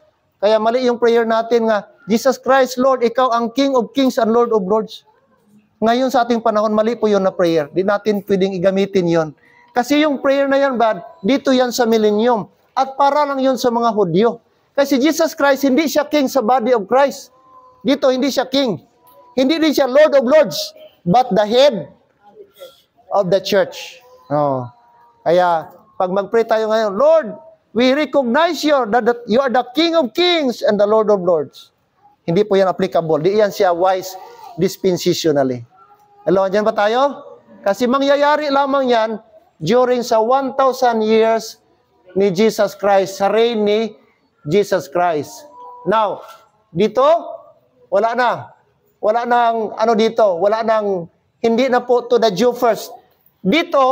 Kaya mali yung prayer natin nga, Jesus Christ, Lord, ikaw ang King of Kings and Lord of Lords. Ngayon sa ating panahon, mali po yun na prayer. Di natin pwedeng igamitin yon. Kasi yung prayer na yan, bad, dito yan sa millennium. At para lang yun sa mga Hudyo. Kasi Jesus Christ, hindi siya King sa body of Christ. Dito, hindi siya King. Hindi din siya Lord of Lords, but the head of the church. Oh. Kaya, pag mag-pray tayo ngayon, Lord, we recognize you that you are the King of Kings and the Lord of Lords. Hindi po yan applicable. Di yan siya wise dispensationally. Hello, dyan ba tayo? Kasi mangyayari lamang yan during sa 1,000 years ni Jesus Christ, sa reign ni Jesus Christ. Now, dito, wala na. Wala nang, ano dito, wala nang, hindi na po to the Jew first. Dito,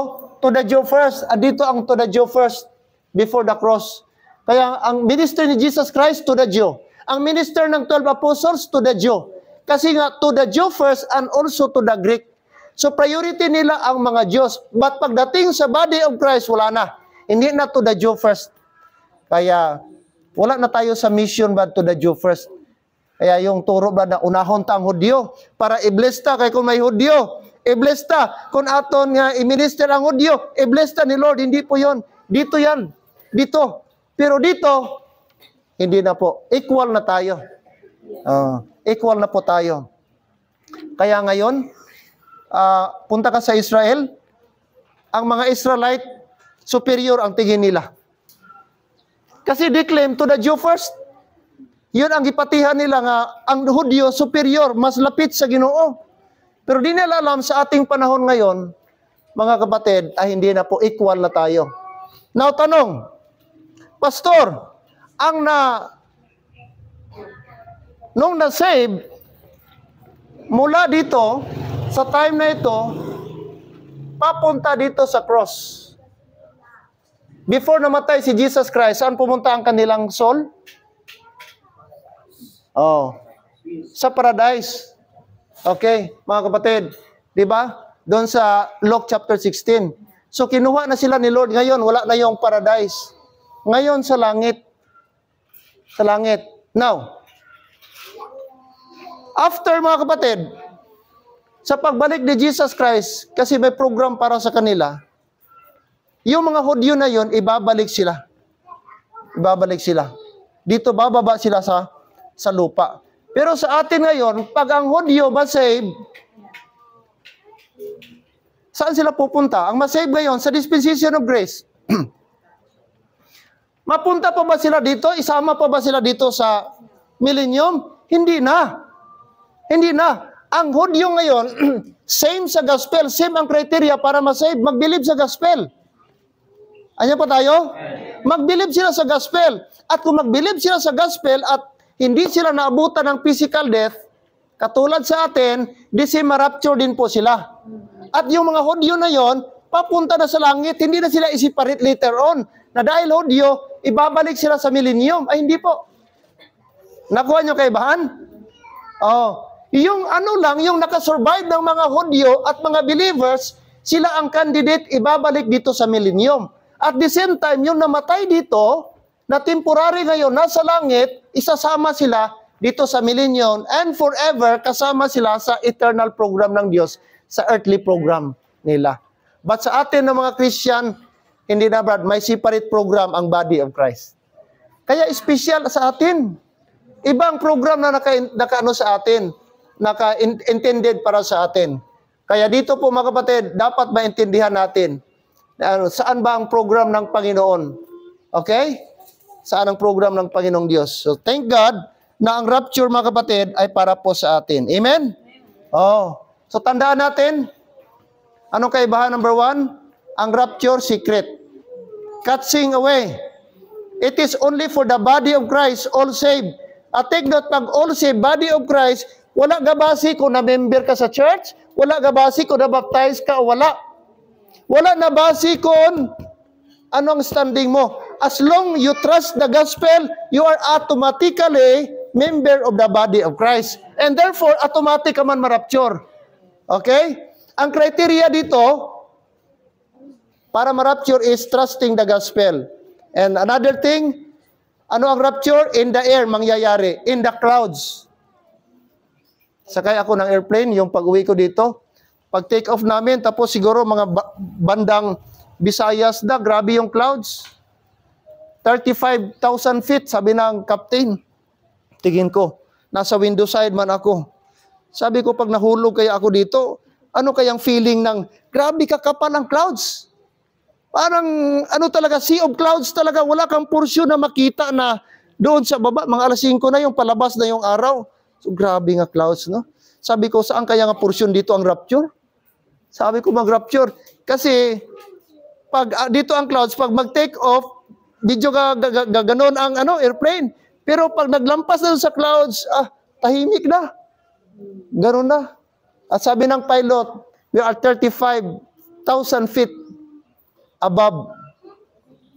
to the Jew first. Dito ang to the Jew first before the cross. Kaya ang minister ni Jesus Christ to the Jew. Ang minister ng 12 apostles to the Jew. Kasi nga, to the Jew first and also to the Greek. So priority nila ang mga Jews. But pagdating sa body of Christ, wala na. Hindi na to the Jew first. Kaya, wala na tayo sa mission ba to the Jew first. Kaya yung turo ba na unahon ta ang Hudyo para i-bless ta kay kung may Hudyo. I-bless ta. Kung aton nga i-minister ang Hudyo, i-bless ta ni Lord. Hindi po yon. Dito yan. Dito. Pero dito, hindi na po. Equal na tayo. Equal na po tayo. Kaya ngayon, punta ka sa Israel, ang mga Israelite, superior ang tingin nila. Kasi they claim to the Jew first. Yun ang ipatihan nila nga, ang Hudyo superior, mas lapit sa Ginoo. Pero di nila alam sa ating panahon ngayon, mga kapatid, ay hindi na po equal na tayo. Now, tanong, Pastor, nung na-save, mula dito, sa time na ito, papunta dito sa cross. Before namatay si Jesus Christ, saan pumunta ang kanilang soul? Oh, sa paradise. Okay, mga kapatid, di ba? Doon sa Luke chapter 16. So kinuha na sila ni Lord ngayon, wala na yung paradise. Ngayon sa langit. sa langit. Now, after mga kapatid, sa pagbalik ni Jesus Christ, kasi may program para sa kanila, yung mga Hudyo na yon, ibabalik sila. Ibabalik sila. Dito bababa sila sa lupa. Pero sa atin ngayon, pag ang Hudyo masave, saan sila pupunta? Ang masave ngayon, sa dispensation of grace. Mapunta pa ba sila dito? Isama pa ba sila dito sa millennium? Hindi na. Hindi na. Ang Hudyo ngayon, same sa gospel, same ang criteria para masave, mag-believe sa gospel. Anya pa tayo? Mag-believe sila sa gospel. At kung mag-believe sila sa gospel at hindi sila naabutan ng physical death, katulad sa atin, rapture din po sila. At yung mga Hudyo na yon, papunta na sa langit, hindi na sila isiparate later on. Na dahil Hudyo, ibabalik sila sa millennium. Ay, hindi po. Nakuha nyo kaibahan? Oh. Yung ano lang, yung nakasurvive ng mga Hudyo at mga believers, sila ang candidate ibabalik dito sa millennium. At the same time, yung namatay dito, na temporary ngayon, nasa langit, isasama sila dito sa millennium and forever kasama sila sa eternal program ng Diyos, sa earthly program nila. But sa atin ng mga Christian, hindi na brad, may separate program ang body of Christ. Kaya special sa atin. Ibang program na nakaano sa atin, naka-intended para sa atin. Kaya dito po mga kapatid, dapat maintindihan natin saan ba ang program ng Panginoon. Okay? Saan ang program ng Panginoong Diyos. So thank God na ang rapture mga kapatid ay para po sa atin. Amen? Oh. So tandaan natin, anong kaibahan number 1? Ang rapture secret. Catching away. It is only for the body of Christ, all saved. At take note, pag all saved, body of Christ, wala gabasi kung na-member ka sa church, wala gabasi kung na-baptize ka o wala. Wala na basi kung ano ang standing mo. As long you trust the gospel, you are automatically member of the body of Christ. And therefore, automatic ka man marapture. Okay? Ang criteria dito, para marapture is trusting the gospel. And another thing, ano ang rapture? In the air, mangyayari. In the clouds. Sakay ako ng airplane, yung pag-uwi ko dito. Pag take off namin, tapos siguro mga bandang Visayas na, grabe yung clouds. 35,000 feet, sabi ng captain. Tingin ko, nasa window side man ako. Sabi ko, pag nahulog kaya ako dito, ano kayang feeling ng, grabe kakapal ang clouds. Parang, ano talaga, sea of clouds talaga, wala kang porsyon na makita na doon sa baba, mga alas 5 na yung palabas na yung araw. So, grabe nga clouds, no? Sabi ko, saan kaya nga porsyon dito ang rapture? Sabi ko, mag-rapture. Kasi, pag dito ang clouds, pag mag-take off, medyo gaganon ang airplane. Pero pag naglampas na sa clouds, tahimik na. Ganon na. At sabi ng pilot, we are 35,000 feet above.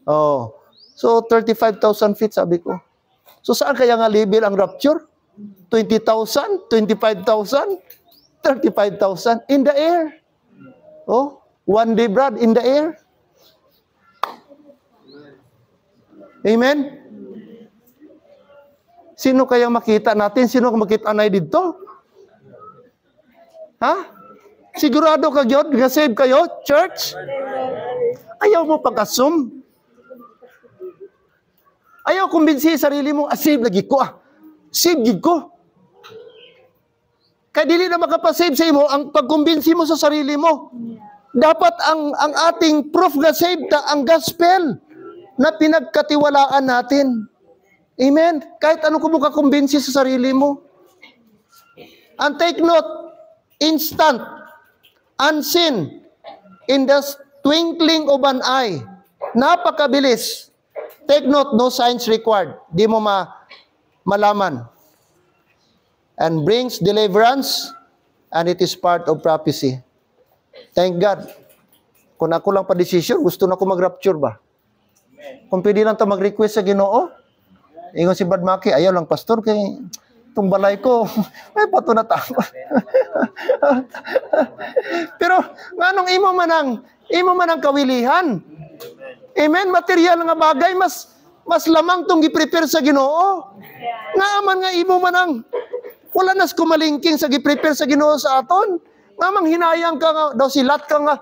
Oh. So, 35,000 feet, sabi ko. So, saan kaya nga level ang rapture? 20,000, 25,000, 35,000 in the air. Oh, one day, Brad, in the air. Amen? Sino kaya makita natin? Sino makita na dito? Ha? Sigurado ka yun? Nga-save kayo? Church? Ayaw mo pag-assume? Ayaw kumbinsi sarili mo, save lagi ko Save gid ko. Kaya dili na makapasave sa imo ang pagkumbinsi mo sa sarili mo. Dapat ang ating proof na save ta ang gospel na pinagkatiwalaan natin. Amen? Kahit ano ko mo kakumbinsi sa sarili mo. And take note, instant, unseen, in the twinkling of an eye. Napakabilis. Take note, no signs required. Di mo malaman. And brings deliverance, and it is part of prophecy. Thank God. Kung ako lang pa-decision, gusto na ako mag-rapture ba? Kung pwede lang ito mag-request sa Ginoo, ingon si Brad Maki, ayaw lang pastor, kay itong balay ko, ay pato na tama. Pero, nganong imo man ang kawilihan? Amen? Material nga bagay, mas Mas lamang tong gi-prepare sa Ginoo. Nga man nga imo man ang wala nas kumalingking sa gi-prepare sa Ginoo sa aton. Nga mang hinayang ka nga daw silat ka nga.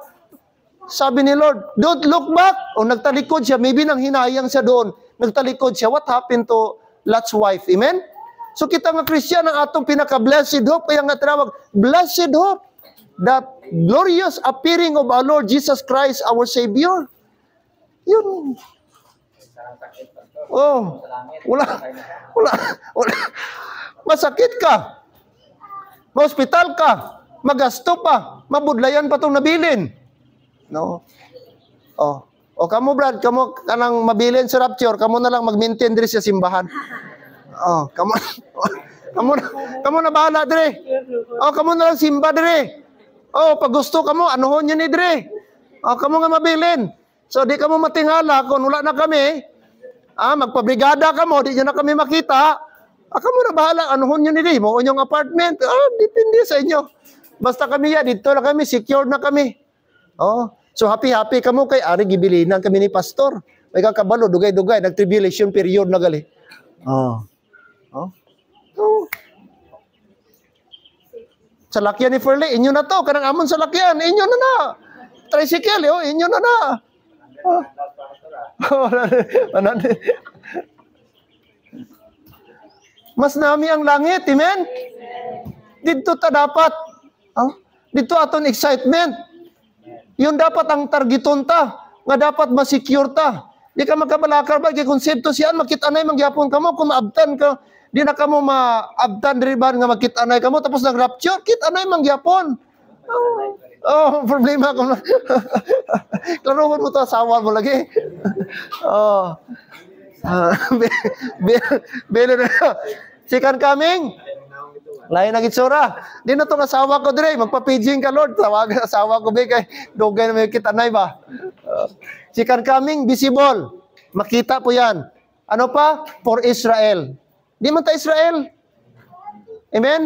Sabi ni Lord, don't look back. O nagtalikod siya, maybe nang hinayang siya doon. Nagtalikod siya. What happened to Lot's wife? Amen? So kita nga Christian ang atong pinaka-blessed hope. Kaya nga tinawag, blessed hope. The glorious appearing of our Lord Jesus Christ, our Savior. Yun. Oh, wala. Masakit ka. Ma-hospital ka. Magasto pa. Mabudlayan pa itong nabilin. No? Oh. O kamo Brad, kamo kanang mabilin sa rapture, kamo na lang mag-maintain diri sa simbahan. Oh, kamo na bahala dire. Oh, kamo na lang simba dire. Oh, pag gusto kamo, anuhon niyo ni dire. Oh, kamo nga mabilin. So di kamo matingala kung wala na kami. Magpabrigada kamo, di niyo na kami makita. Kamo na bahala, anuhon niyo ni dire mo inyong apartment. Depende sa inyo. Basta kami dito na kami, secure na kami. Oh, so happy kamo kay ari gibilinan kami ni pastor. May kakabalo dugay-dugay nag-tribulation period na gali. Oh. Sa lakyan ni Furley, inyo na to, kanang amon sa lakyan, inyo na. Tricycle, inyo na. Mas nami ang langit, amen? Dito ta dapat. Dito aton excitement. Yun dapat ang targeton ta. Nga dapat masecure ta. Di ka magkabalakar ba? Kaya konsepto siyan, makitanay mangyapon ka mo. Kung maabtan ka, di na ka mo maabtan diriban nga makitanay ka mo. Tapos nag-rapture, kitanay mangyapon. Problema ko na. Klaruhon mo to, asawa mo lagi. Belo na. Second coming. Lain ang itsura. Di na itong asawa ko dire. Magpa-paging ka, Lord. Tawagan asawa ko, kay dugay na may kitanay ba? Second coming, visible. Makita po yan. Ano pa? For Israel. Di man ta Israel. Amen?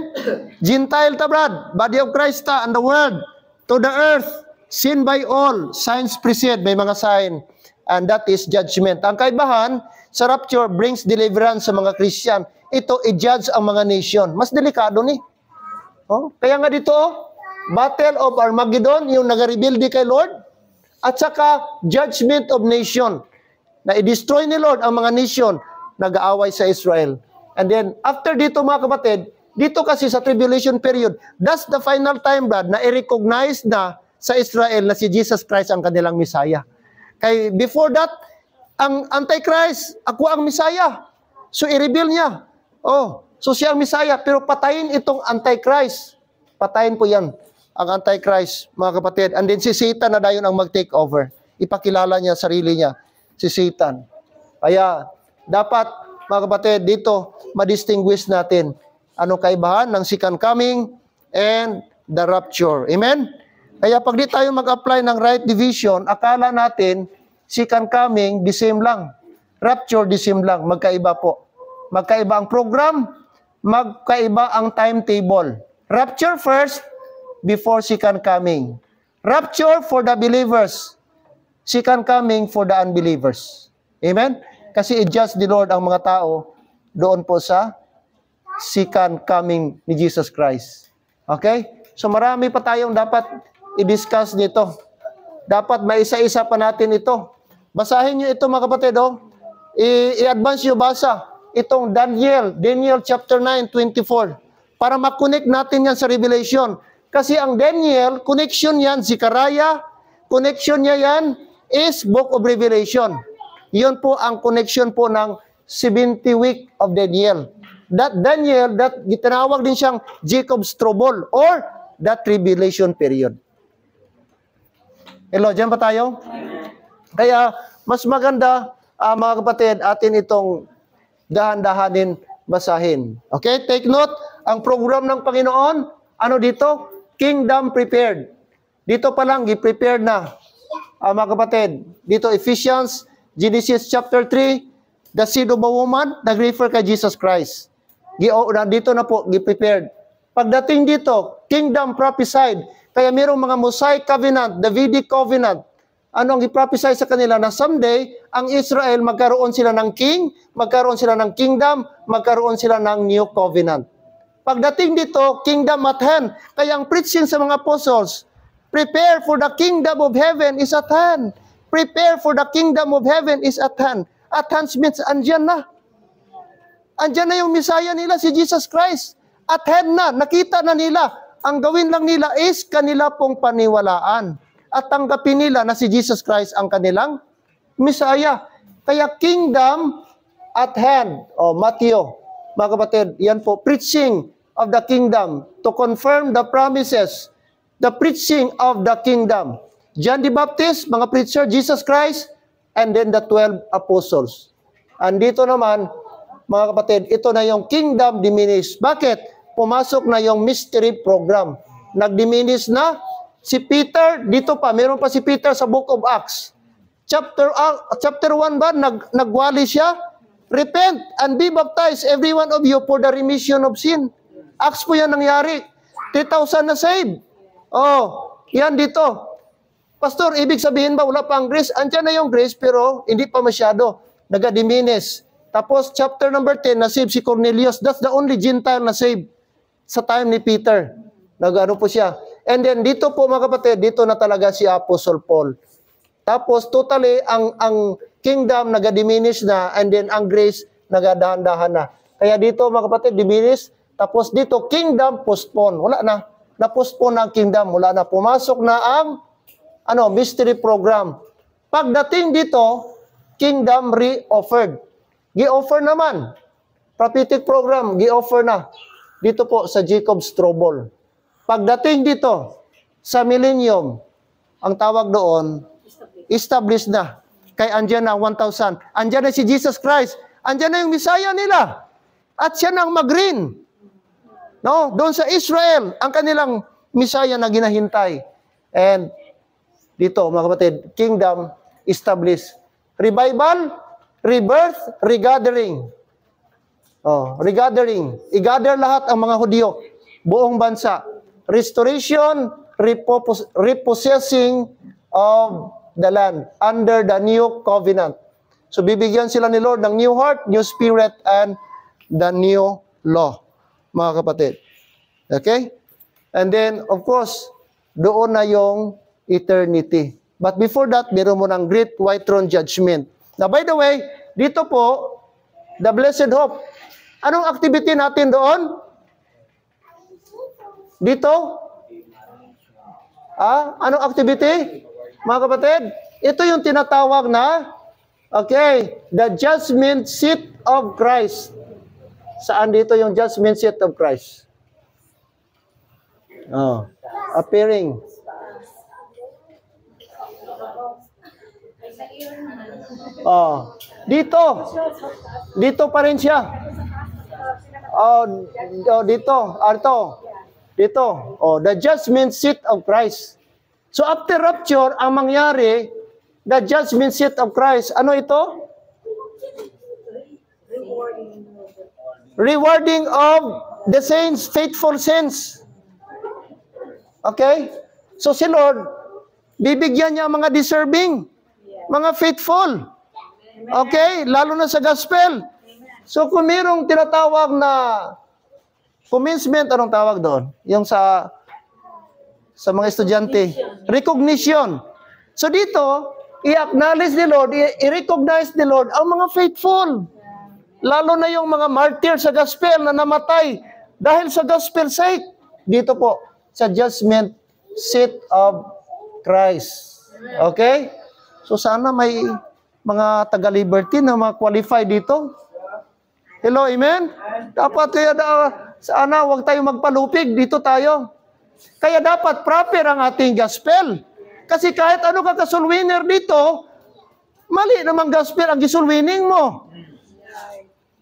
Gentile ta, Brad. Body of Christ ta and the world. To the earth. Seen by all. Signs precede. May mga sign. And that is judgment. Ang kaibahan, sa rapture brings deliverance sa mga Christian. Ito, i-judge ang mga nation. Mas delikado ni. Kaya nga dito, Battle of Armageddon, yung nag-rebuild kay Lord, at saka judgment of nation, na i-destroy ni Lord ang mga nation, nag-aaway sa Israel. And then, after dito mga kapatid, dito kasi sa tribulation period, that's the final time, Brad, na i-recognize na sa Israel na si Jesus Christ ang kanilang Messiah. Kay before that, ang Antichrist, ako ang Messiah. So, i-reveal niya. So siya ang Messiah, pero patayin itong Antichrist. Patayin po yan, ang Antichrist, mga kapatid. And then si Satan na dayon ang mag-take over. Ipakilala niya sarili niya, si Satan. Kaya, dapat, mga kapatid, dito, ma-distinguish natin anong kaibahan ng second coming and the rapture. Amen? Kaya pag di tayo mag-apply ng right division, akala natin, second coming, the same lang. Rapture, the same lang. Magkaiba po. Magkaiba ang program, magkaiba ang timetable. Rapture first, before second coming. Rapture for the believers, second coming for the unbelievers. Amen? Kasi i-judge the Lord ang mga tao doon po sa second coming ni Jesus Christ. Okay? So marami pa tayong dapat i-discuss nito. Dapat maisa-isa pa natin ito. Basahin nyo ito mga kapatid. I-advance nyo basa. Itong Daniel chapter 9, 24. Para makonect natin yan sa Revelation. Kasi ang Daniel, connection yan, Zechariah, connection niya yan is Book of Revelation. Yun po ang connection po ng 70 week of Daniel. That Daniel, that gitinawag din siyang Jacob's trouble or that tribulation period. Hello, dyan pa tayo? Kaya, mas maganda, mga kapatid, atin itong dahan-dahanin basahin. Okay? Take note, ang program ng Panginoon, ano dito? Kingdom prepared. Dito pa lang, i-prepared na. Mga kapatid, dito Ephesians, Genesis chapter 3, the seed of a woman, nag-refer kay Jesus Christ. Dito na po, i-prepared. Pagdating dito, kingdom prophesied. Kaya mayroong mga Mosaic covenant, Davidic covenant, Ano ang i-prophesy sa kanila na someday, ang Israel, magkaroon sila ng king, magkaroon sila ng kingdom, magkaroon sila ng new covenant. Pagdating dito, kingdom at hand. Kaya ang preaching sa mga apostles, prepare for the kingdom of heaven is at hand. Prepare for the kingdom of heaven is at hand. At hand means andyan na. Andyan na yung Messiah nila, si Jesus Christ. At hand na, nakita na nila. Ang gawin lang nila is kanila pong paniwalaan. At tanggapin nila na si Jesus Christ ang kanilang Messiah. Kaya kingdom at hand. Matthew, mga kapatid, yan po, preaching of the kingdom to confirm the promises. The preaching of the kingdom. John the Baptist, mga preacher, Jesus Christ, and then the 12 apostles. Andito naman, mga kapatid, ito na yung kingdom diminished. Bakit? Pumasok na yung mystery program. Nag-diminish na. Si Peter, dito pa, meron pa si Peter sa Book of Acts. Chapter 1 ba, nagwali siya? Repent and be baptized, every one of you, for the remission of sin. Acts po yan nangyari. 3,000 na saved. Yan dito. Pastor, ibig sabihin ba, wala pa ang grace? Andiyan na yung grace, pero hindi pa masyado. Nag-diminish. Tapos, chapter number 10, na-save si Cornelius. That's the only Gentile na save sa time ni Peter. Nag-ano po siya. And then, dito po mga kapatid, dito na talaga si Apostle Paul. Tapos, totally, ang kingdom nag-diminish na, and then ang grace nagadahan-dahan na. Kaya dito mga kapatid, diminish. Tapos dito, kingdom postpone. Wala na. Na-postpone na ang kingdom. Wala na. Pumasok na ang mystery program. Pagdating dito, kingdom re-offered. Gi-offer naman. Prophetic program, gi-offer na. Dito po sa Jacob's Trouble. Pagdating dito, sa millennium, ang tawag doon, established na. Kay andyan na 1,000. Andyan na si Jesus Christ. Andyan na yung Messiah nila. At siya nang mag-reign. No? Doon sa Israel, ang kanilang Messiah na ginahintay. And dito, mga kapatid, kingdom established. Revival, rebirth, regathering. Regathering. I-gather lahat ang mga Hudyo, buong bansa. Restoration, repossessing of the land under the new covenant. So bibigyan sila ni Lord ng new heart, new spirit, and the new law, mga kapatid. Okay? And then, of course, doon na yung eternity. But before that, meron mo ng great white throne judgment. Now, by the way, dito po, the blessed hope. Anong activity natin doon? Dito? Anong activity? Mga kapatid, ito yung tinatawag na, the judgment seat of Christ. Saan dito yung judgment seat of Christ? Appearing. Dito. Dito pa rin siya. Dito. Dito. The judgment seat of Christ. So after rapture, ang mangyari, the judgment seat of Christ. Ano ito? Rewarding of the saints, faithful saints. Okay? So si Lord, bibigyan niya mga deserving, mga faithful. Okay? Lalo na sa gospel. So kung mayroong tinatawag na commencement, anong tawag doon? Yung sa mga estudyante. Recognition. So dito, i-acknowledge ni Lord, i-recognize ni Lord ang mga faithful. Lalo na yung mga martyr sa gospel na namatay dahil sa gospel sake. Dito po, sa judgment seat of Christ. Okay? So sana may mga taga-liberty na ma-qualify dito. Hello, amen? Dapat kaya sana huwag tayo magpalupig, dito tayo. Kaya dapat proper ang ating gospel. Kasi kahit ano ka ka-soul winner dito, mali namang gospel ang gi-soul winning mo.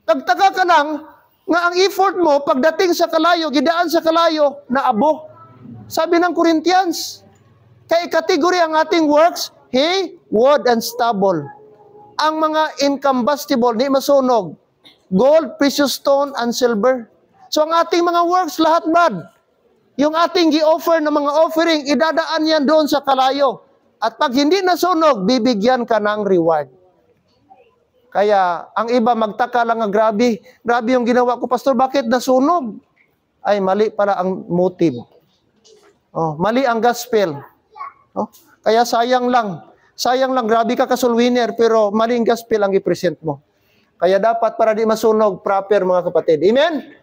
Nagtaka ka lang nga ang effort mo pagdating sa kalayo, gidaan sa kalayo, naabo. Sabi ng Corinthians, kay kategory ang ating works, hay, wood, and stubble. Ang mga incombustible, di masunog, gold, precious stone, and silver. So ang ating mga works, lahat bad. Yung ating gi-offer na mga offering, idadaan yan doon sa kalayo. At pag hindi nasunog, bibigyan ka ng reward. Kaya, ang iba magtaka lang, grabe yung ginawa ko, Pastor, bakit nasunog? Ay, mali pala ang motive. Oh, mali ang gospel. Oh, kaya sayang lang, grabe ka castle winner, pero mali ang gospel ang i-present mo. Kaya dapat para di masunog, proper mga kapatid. Amen?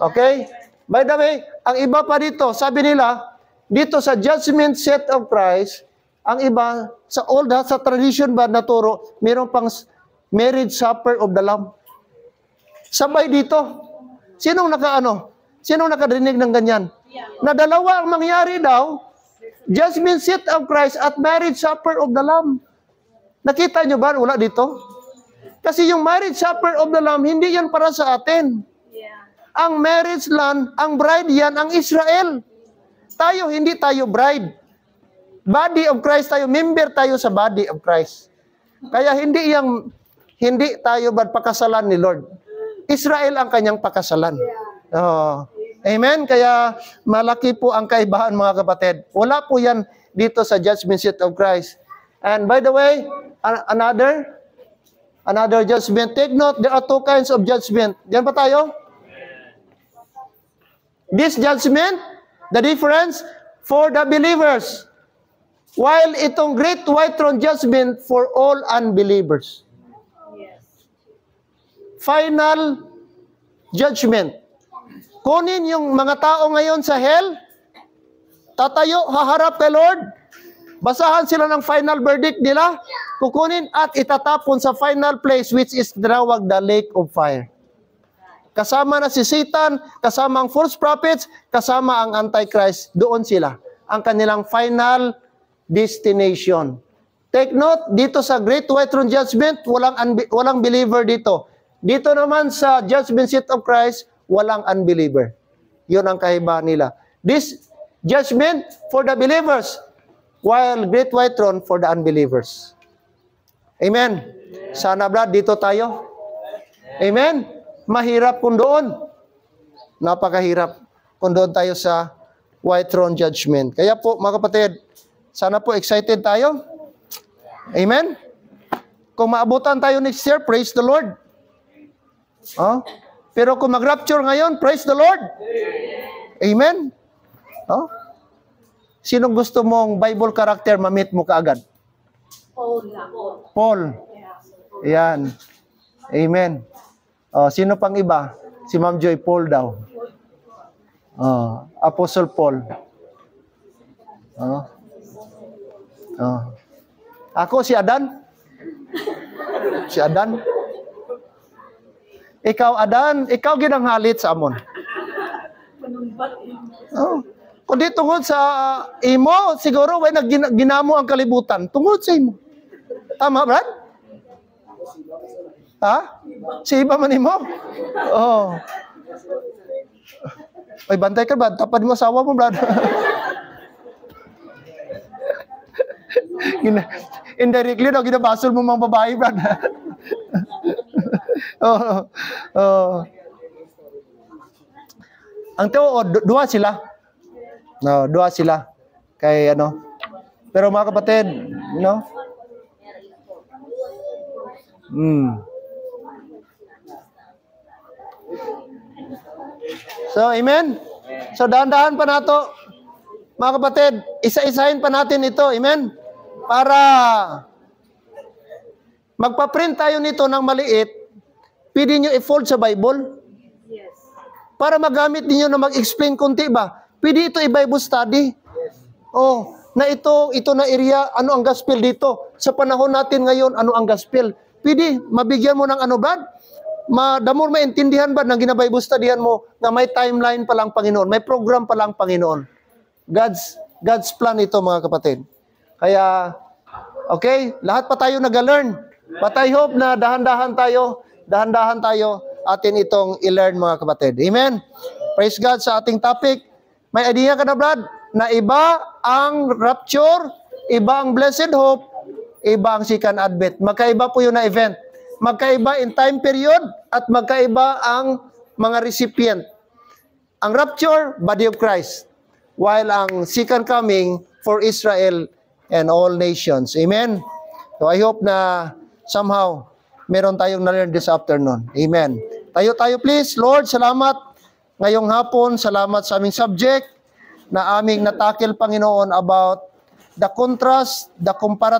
Okay? By the way, ang iba pa dito, sabi nila, dito sa judgment seat of Christ, ang iba, sa sa tradition ba naturo, mayroon pang marriage supper of the Lamb. Sabay dito. Sinong nakadinig ng ganyan? Na dalawa ang mangyari daw, judgment seat of Christ at marriage supper of the Lamb. Nakita nyo ba? Wala dito. Kasi yung marriage supper of the Lamb, hindi yan para sa atin. Ang marriage land, ang bride yan, ang Israel. Tayo, hindi tayo bride. Body of Christ tayo, member tayo sa body of Christ. Kaya hindi tayo pakasalan ni Lord. Israel ang kanyang pakasalan. Oh. Amen? Kaya malaki po ang kaibahan mga kapatid. Wala po yan dito sa judgment seat of Christ. And by the way, another judgment. Take note, there are two kinds of judgment. Diyan pa tayo? This judgment, the difference for the believers. While itong great white throne judgment for all unbelievers. Final judgment. Kunin yung mga tao ngayon sa hell, tatayo, haharap kay Lord, basahan sila ng final verdict nila, kukunin at itatapon sa final place which is tinawag the lake of fire. Kasama na si Satan, kasama ang false prophets, kasama ang Antichrist, doon sila. Ang kanilang final destination. Take note, dito sa Great White Throne Judgment, walang believer dito. Dito naman sa Judgment Seat of Christ, walang unbeliever. Yun ang kaibahan nila. This judgment for the believers, while Great White Throne for the unbelievers. Amen. Sana brad, dito tayo. Amen. Mahirap kung doon. Napakahirap kung doon tayo sa White Throne Judgment. Kaya po, mga kapatid, sana po excited tayo. Amen? Kung maabutan tayo next year, praise the Lord. Oh? Pero kung mag-rapture ngayon, praise the Lord. Amen? Oh? Sinong gusto mong Bible character ma-meet mo kaagad? Paul. Yan. Amen. Oh, sino pang iba? Si Ma'am Joy, Paul daw. Oh, Apostle Paul. Oh. Oh. Ako si Adan. Si Adan. Ikaw Adan, ikaw ginanghalit sa amon. Oh. Kundi tungod sa imo, siguro way ginamo ang kalibutan. Tungod sa imo. Tama, Brad? Ha? Si iba man imo? Oh. Ay, bantay ka, Brad. Tapad mo asawa mo, Brad. Indirectly daw, ginabasol mo mga babae, Brad. Oh. Oh. Ang tao, dua sila. No, dua sila. Kay ano. Pero mga kapatid, no? So, amen? So, dahan-dahan pa nato. Mga kapatid, isa-isahin pa natin ito. Amen? Para magpa-print tayo nito ng maliit, pwede nyo i-fold sa Bible. Yes. Para magamit niyo na mag-explain kunti ba? Pwede ito i-Bible study. Oh, na ito na area, ano ang gospel dito? Sa panahon natin ngayon, ano ang gospel? Pwede, mabigyan mo ng ano, Brad? Damor maintindihan ba nang gina-Bible studyhan mo na may timeline pa lang Panginoon, may program pa lang Panginoon. God's plan ito, mga kapatid. Kaya, okay, lahat pa tayo nag-learn. But I hope na dahan-dahan tayo atin itong i-learn, mga kapatid. Amen? Praise God sa ating topic. May idea ka na, Brad? Na iba ang rapture, iba ang blessed hope, iba ang second advent. Magkaiba po yun na event. Magkaiba in time period at magkaiba ang mga recipient. Ang rapture, body of Christ. While ang second coming for Israel, and all nations. Amen? So I hope na somehow meron tayong na-learn this afternoon. Amen. Tayo please. Lord, salamat ngayong hapon. Salamat sa aming subject na aming natakil, Panginoon, about the contrast, the comparative